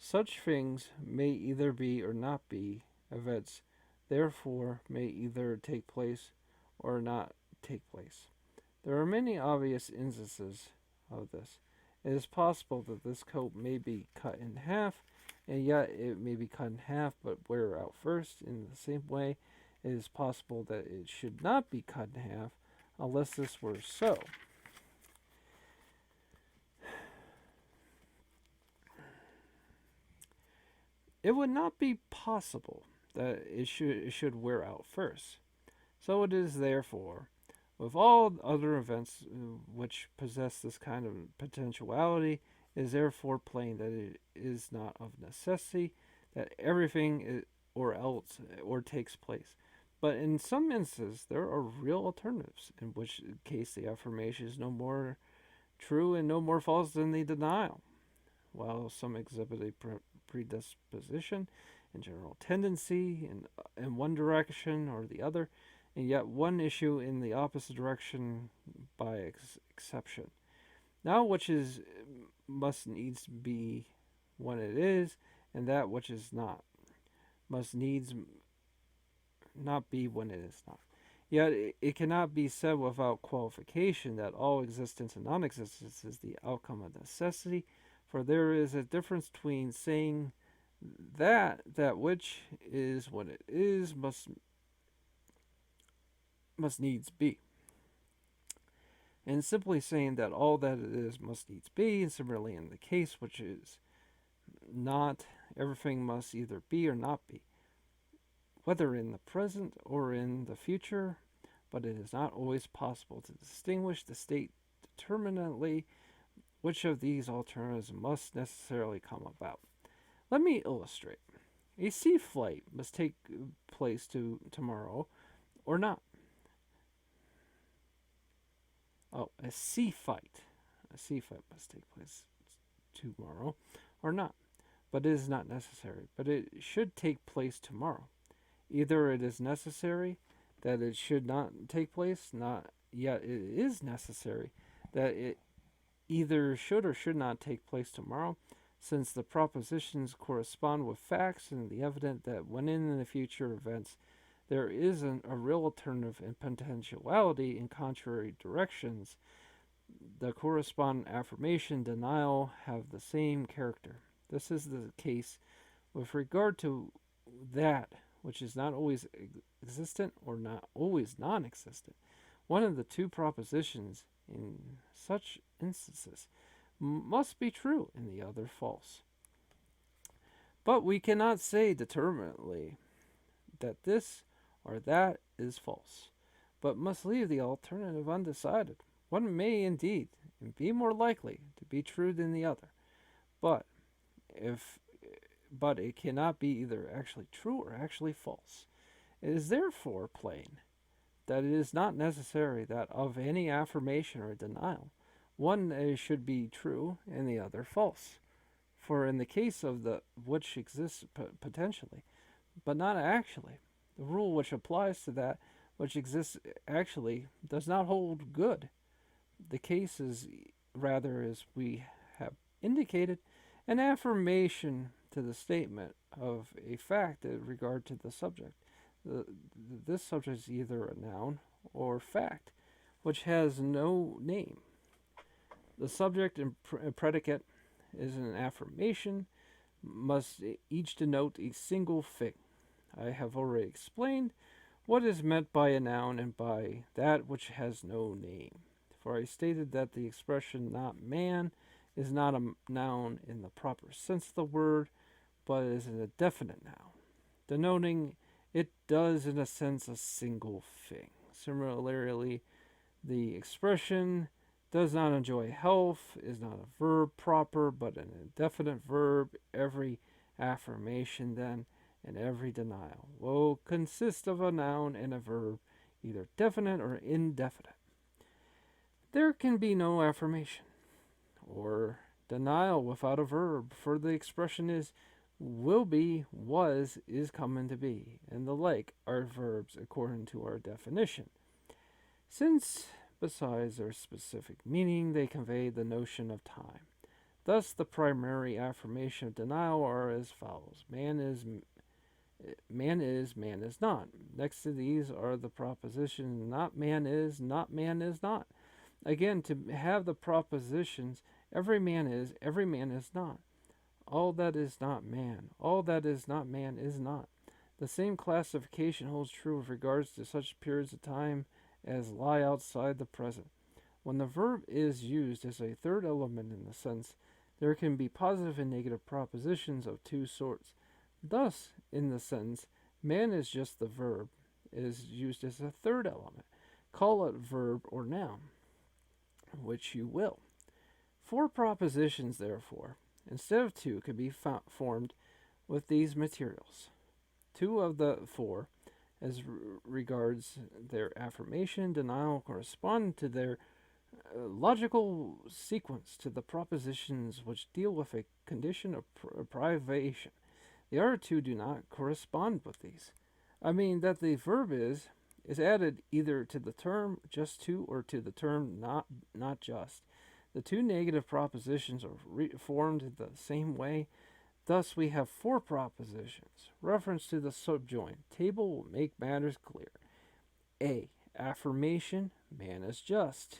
Such things may either be or not be events, therefore may either take place or not take place. There are many obvious instances of this. It is possible that this coat may be cut in half, and yet it may be cut in half but wear out first. In the same way, it is possible that it should not be cut in half unless this were so. It would not be possible that it should wear out first. So it is therefore with all other events which possess this kind of potentiality, it is therefore plain that it is not of necessity that everything or else or takes place. But in some instances, there are real alternatives, in which case the affirmation is no more true and no more false than the denial. While some exhibit a predisposition and general tendency in one direction or the other, and yet one issue in the opposite direction by exception. Now, which is must needs be when it is, and that which is not must needs not be when it is not. Yet it cannot be said without qualification that all existence and non-existence is the outcome of necessity, for there is a difference between saying that which is when it is must needs be, and simply saying that all that it is must needs be, and similarly in the case which is not, everything must either be or not be, whether in the present or in the future, but it is not always possible to distinguish the state determinately which of these alternatives must necessarily come about. Let me illustrate. A sea flight must take place tomorrow or not. Oh, a sea fight. A sea fight must take place tomorrow or not. But it is not necessary. But it should take place tomorrow. Either it is necessary that it should not take place, not yet it is necessary that it either should or should not take place tomorrow, since the propositions correspond with facts and the evident that when in the future events there is a real alternative in potentiality in contrary directions, the corresponding affirmation denial have the same character. This is the case with regard to that which is not always existent or not always non existent. One of the two propositions in such instances must be true and the other false. But we cannot say determinately that this or that is false, but must leave the alternative undecided. One may indeed be more likely to be true than the other, but if but it cannot be either actually true or actually false. It is therefore plain that it is not necessary that of any affirmation or denial, one should be true and the other false. For in the case of the which exists potentially, but not actually, the rule which applies to that which exists actually does not hold good. The case is rather, as we have indicated, an affirmation to the statement of a fact in regard to the subject. This subject is either a noun or fact, which has no name. The subject and predicate is an affirmation, must each denote a single thing. I have already explained what is meant by a noun and by that which has no name. For I stated that the expression not man is not a noun in the proper sense of the word, but is a definite noun, denoting it does in a sense a single thing. Similarly, the expression does not enjoy health is not a verb proper, but an indefinite verb. Every affirmation, then, and every denial will consist of a noun and a verb, either definite or indefinite. There can be no affirmation or denial without a verb, for the expression is will be, was, is coming to be, and the like are verbs according to our definition. Since, besides their specific meaning, they convey the notion of time. Thus, the primary affirmation of denial are as follows: man is, man is not. Next to these are the propositions not man is not. Again, to have the propositions every man is not. All that is not man, all that is not man is not. The same classification holds true with regards to such periods of time as lie outside the present. When the verb is used as a third element in the sense, there can be positive and negative propositions of two sorts. Thus, in the sentence, man is just the verb, is used as a third element. Call it verb or noun, which you will. Four propositions, therefore, instead of two, could be formed with these materials. Two of the four, as regards their affirmation, denial, correspond to their logical sequence to the propositions which deal with a condition of privation. The other two do not correspond with these. I mean that the verb is added either to the term just to or to the term not just. The two negative propositions are formed the same way. Thus we have four propositions. Reference to the subjoined table will make matters clear. A. Affirmation, man is just.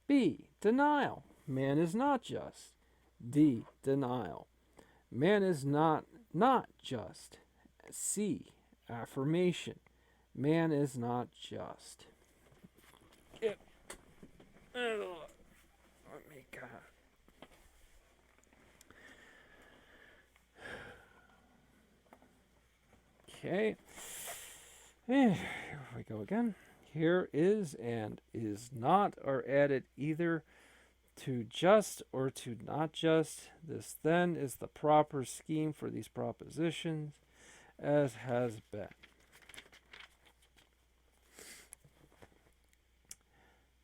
B. Denial, man is not just. D. Denial, man is not just. C. Affirmation, man is not just. Yep. Let me go. Okay. Here we go again. Here is and is not are added either to just or to not just. This then is the proper scheme for these propositions, as has been.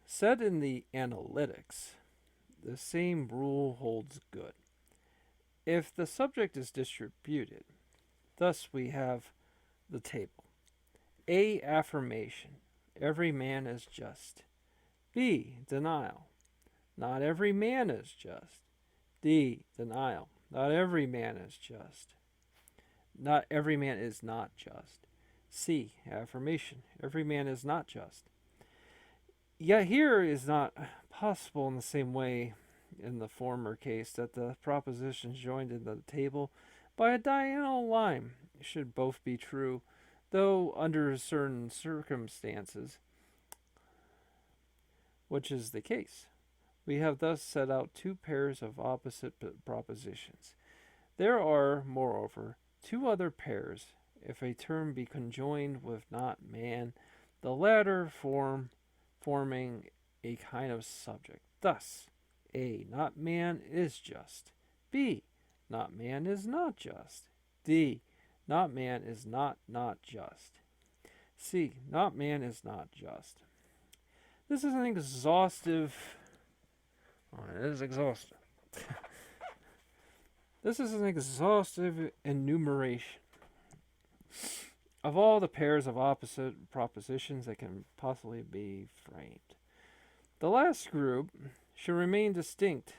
Said in the analytics, the same rule holds good. If the subject is distributed, thus we have the table. A. Affirmation, every man is just. B. Denial, Not every man is just. D. Denial. Not every man is just. Not every man is not just. C. Affirmation. Every man is not just. Yet here is not possible in the same way in the former case that the propositions joined in the table by a diagonal line should both be true, though under certain circumstances, which is the case. We have thus set out two pairs of opposite propositions. There are, moreover, two other pairs, if a term be conjoined with not man, the latter forming a kind of subject. Thus, A. Not man is just. B. Not man is not just. D. Not man is not just. C. Not man is not just. This is an exhaustive. Oh, it is exhaustive. This is an exhaustive enumeration of all the pairs of opposite propositions that can possibly be framed. The last group should remain distinct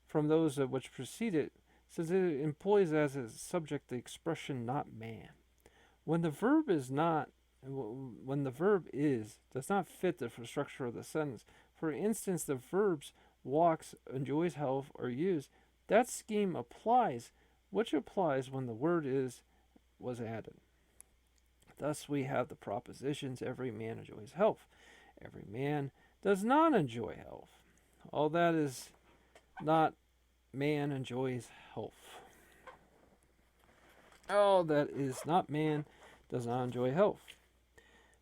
from those which precede it, since it employs as its subject the expression not man. When the verb is does not fit the structure of the sentence. For instance, the verbs walks, enjoys health, or used. That scheme applies, which applies when the word is was added. Thus we have the propositions every man enjoys health. Every man does not enjoy health. All that is not man enjoys health. All that is not man does not enjoy health.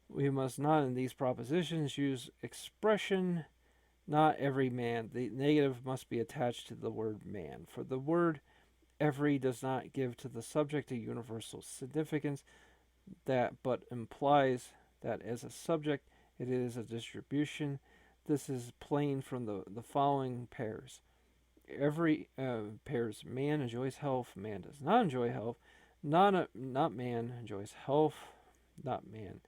We must not in these propositions use expression not every man. The negative must be attached to the word man, for the word every does not give to the subject a universal significance, that but implies that as a subject it is a distribution. This is plain from the following pairs. Every pairs man enjoys health, man does not enjoy health, not man enjoys health, not man.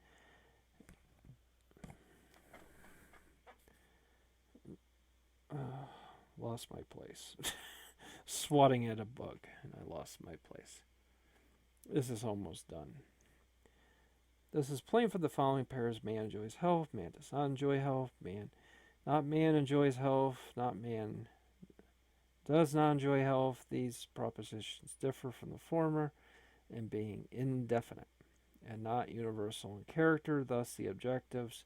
Lost my place. Swatting at a bug, and I lost my place. This is almost done. This is plain for the following pairs. Man enjoys health, man does not enjoy health, not man enjoys health, not man does not enjoy health. These propositions differ from the former in being indefinite and not universal in character. Thus the adjectives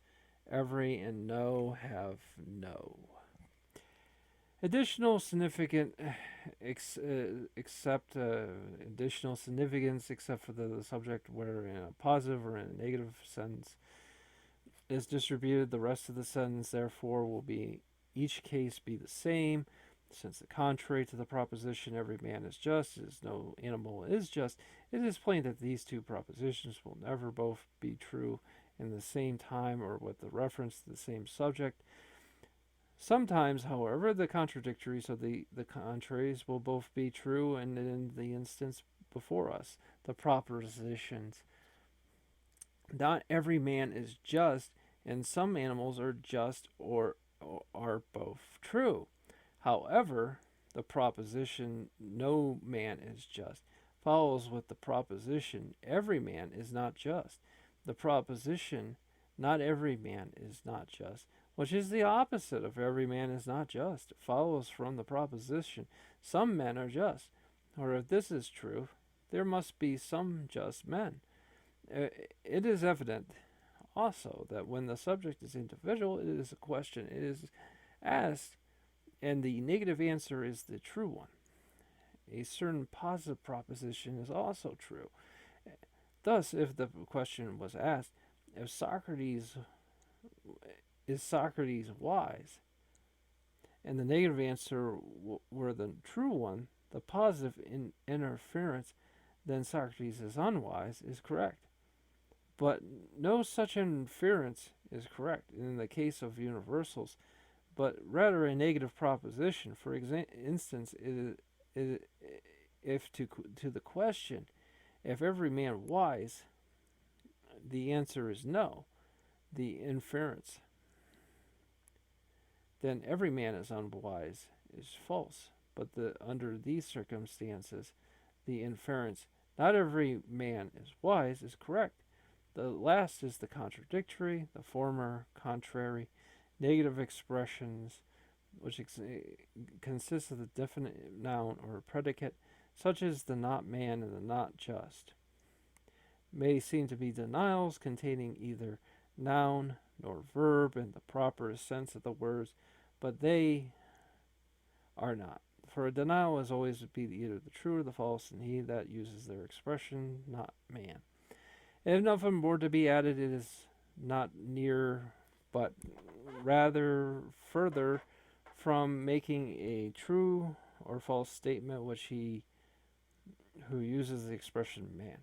every and no have no additional significant additional significance except for the subject where in a positive or in a negative sentence is distributed. The rest of the sentence therefore will be each case be the same, since the contrary to the proposition every man is just is no animal is just. It is plain that these two propositions will never both be true in the same time or with the reference to the same subject. Sometimes, however, the contradictories of the contraries will both be true, and in the instance before us, the propositions not every man is just, and some animals are just or are both true. However, the proposition no man is just follows with the proposition every man is not just. The proposition not every man is not just, which is the opposite of every man is not just, follows from the proposition some men are just. Or if this is true, there must be some just men. It is evident also that when the subject is individual, it is a question it is asked, and the negative answer is the true one. A certain positive proposition is also true. Thus, if the question was asked, if Socrates is Socrates wise, and the negative answer were the true one, the positive interference, then Socrates is unwise, is correct. But no such inference is correct in the case of universals, but rather a negative proposition. For instance, if to the question, if every man wise, the answer is no, the inference then every man is unwise is false. But under these circumstances, the inference, not every man is wise, is correct. The last is the contradictory, the former contrary, negative expressions, which consists of the definite noun or predicate, such as the not man and the not just, may seem to be denials containing either noun nor verb in the proper sense of the words, but they are not. For a denial is always to be either the true or the false, and he that uses their expression, not man. If nothing more to be added, it is not near, but rather further from making a true or false statement which he who uses the expression man.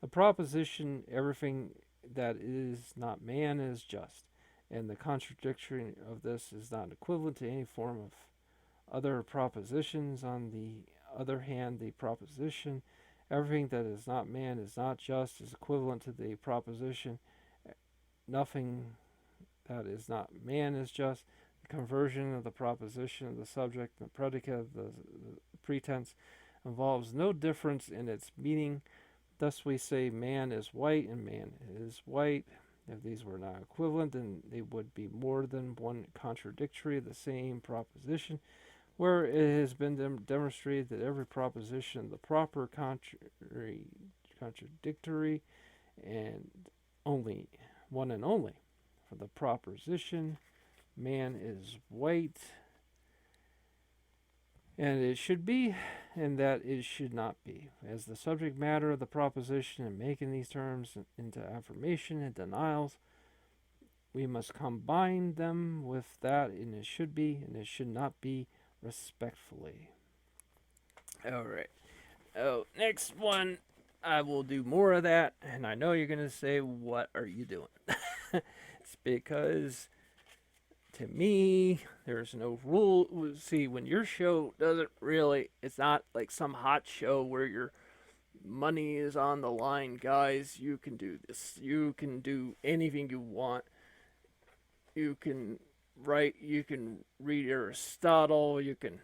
The proposition everything that is not man is just, and the contradiction of this is not equivalent to any form of other propositions. On the other hand, the proposition everything that is not man is not just is equivalent to the proposition nothing that is not man is just. The conversion of the proposition of the subject and the predicate of the pretense involves no difference in its meaning. Thus we say man is white and man is white. If these were not equivalent, then they would be more than one contradictory of the same proposition, where it has been demonstrated that every proposition, the proper contradictory, and only one and only for the proposition, man is white, and it should be, and that it should not be. As the subject matter of the proposition and making these terms into affirmation and denials, we must combine them with that, and it should be, and it should not be, respectfully. Alright. Oh, next one, I will do more of that, and I know you're going to say, what are you doing? It's because, to me, there's no rule. See, when your show doesn't really, it's not like some hot show where your money is on the line, guys. You can do this. You can do anything you want. You can write, you can read Aristotle, you can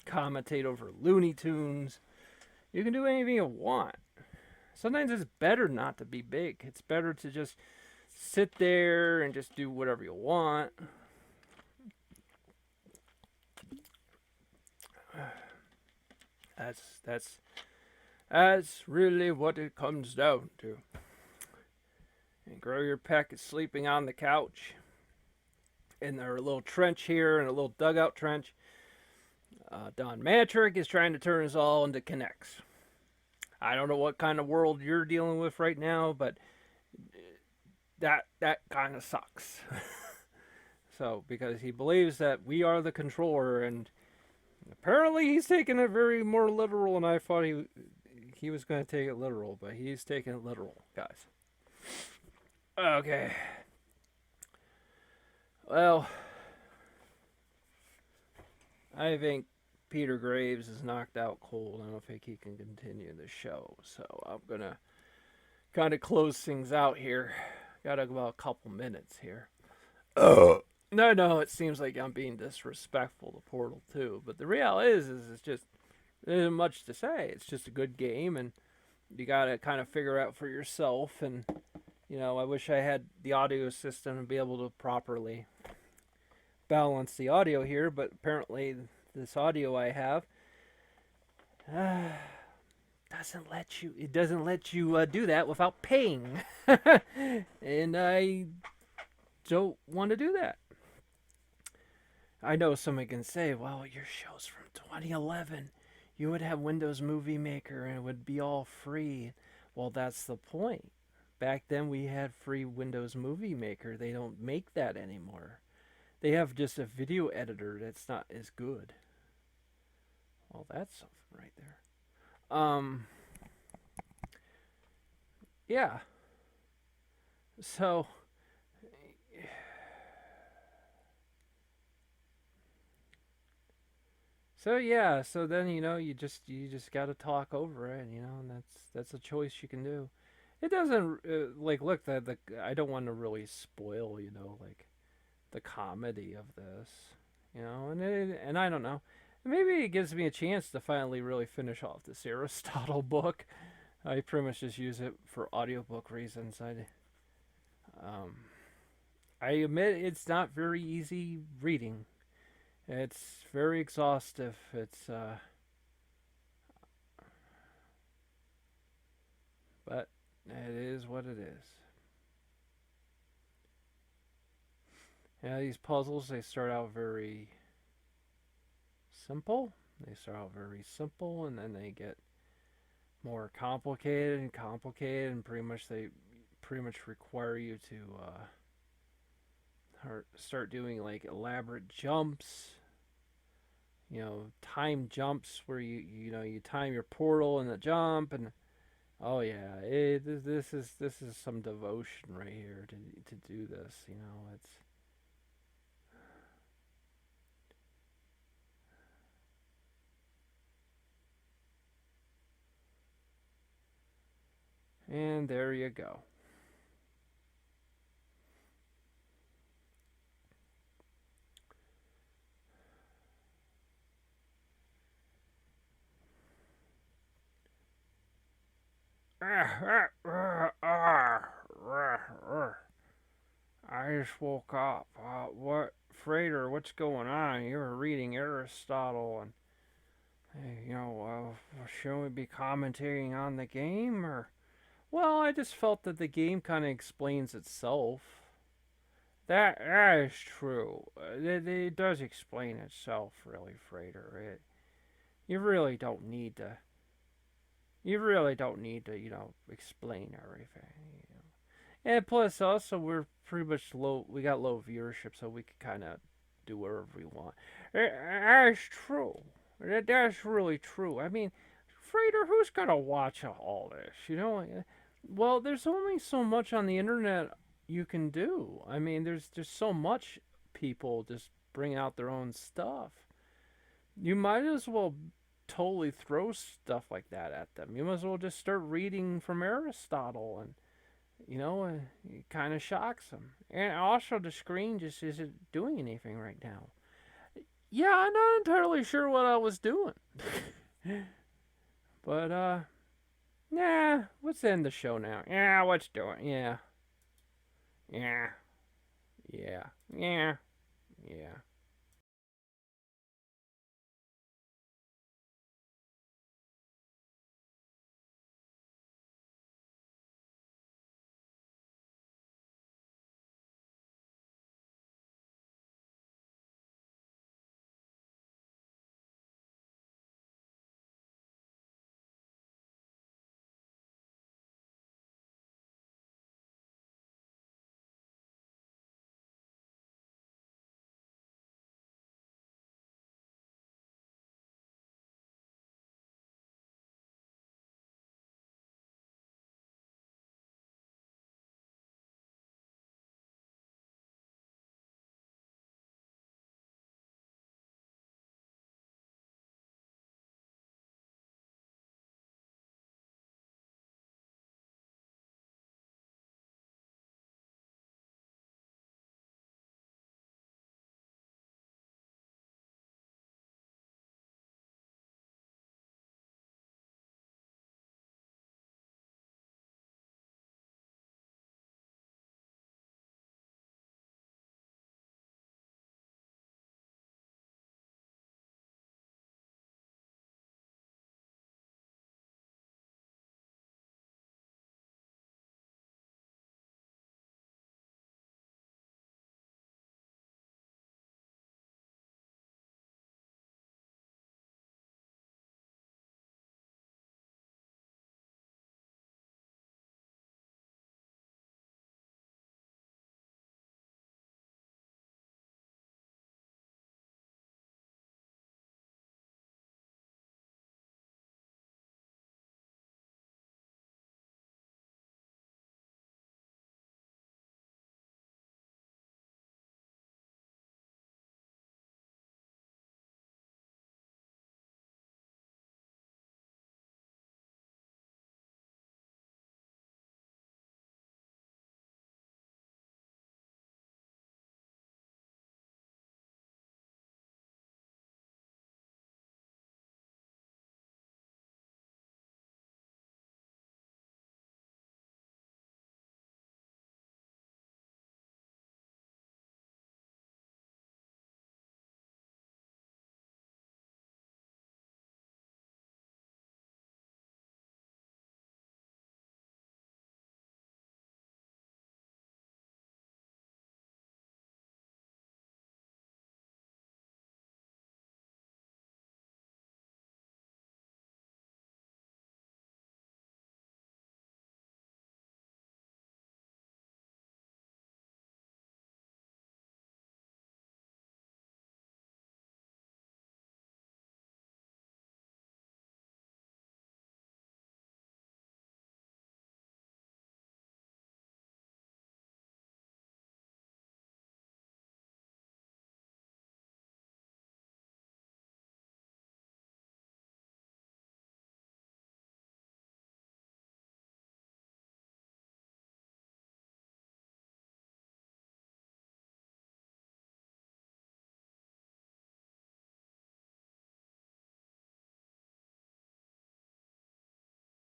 commentate over Looney Tunes. You can do anything you want. Sometimes it's better not to be big. It's better to just sit there and just do whatever you want. That's really what it comes down to. And Grow Your Peck is sleeping on the couch in their little trench here, in a little dugout trench. Don Matrick is trying to turn us all into connects. I don't know what kind of world you're dealing with right now, but that kind of sucks. So, because he believes that we are the controller, and apparently he's taking it very more literal than I thought he was going to take it literal, but he's taking it literal, guys. Okay. Well, I think Peter Graves is knocked out cold. I don't think he can continue the show, so I'm going to kind of close things out here. Got about a couple minutes here. No, it seems like I'm being disrespectful to Portal 2, but the reality is it's just, there isn't much to say. It's just a good game, and you got to kind of figure out for yourself, and I wish I had the audio system to be able to properly balance the audio here, but apparently this audio I have doesn't let you do that without paying. And I don't want to do that. I know someone can say, well, your show's from 2011. You would have Windows Movie Maker and it would be all free. Well, that's the point. Back then we had free Windows Movie Maker. They don't make that anymore. They have just a video editor that's not as good. Well, that's something right there. Yeah. So yeah, so then you just got to talk over it, and that's a choice you can do. It doesn't look that I don't want to really spoil, like the comedy of this, and I don't know. Maybe it gives me a chance to finally really finish off this Aristotle book. I pretty much just use it for audiobook reasons. Um, I admit it's not very easy reading. It's very exhaustive. But it is what it is. Yeah, these puzzles they start out very simple. They start out very simple, and then they get more complicated and complicated, and they pretty much require you to start doing like elaborate jumps. Time jumps where you time your portal and the jump, and oh yeah, this is some devotion right here to do this. It's and there you go. I just woke up. What, Frater? What's going on? You were reading Aristotle, and hey, shouldn't we be commentating on the game? Or well, I just felt that the game kind of explains itself. That is true. It does explain itself, really, Frater. You really don't need to. You really don't need to, explain everything. And plus, also, we're pretty much low. We got low viewership, so we can kind of do whatever we want. That's true. That's really true. I mean, Frater, who's gonna watch all this? Well, there's only so much on the internet you can do. I mean, there's just so much people just bring out their own stuff. You might as well totally throw stuff like that at them. You might as well just start reading from Aristotle, and it kind of shocks them. And also, the screen just isn't doing anything right now. Yeah, I'm not entirely sure what I was doing. But, nah, let's end the show now. Yeah, let's do it. Yeah. Yeah. Yeah. Yeah. Yeah.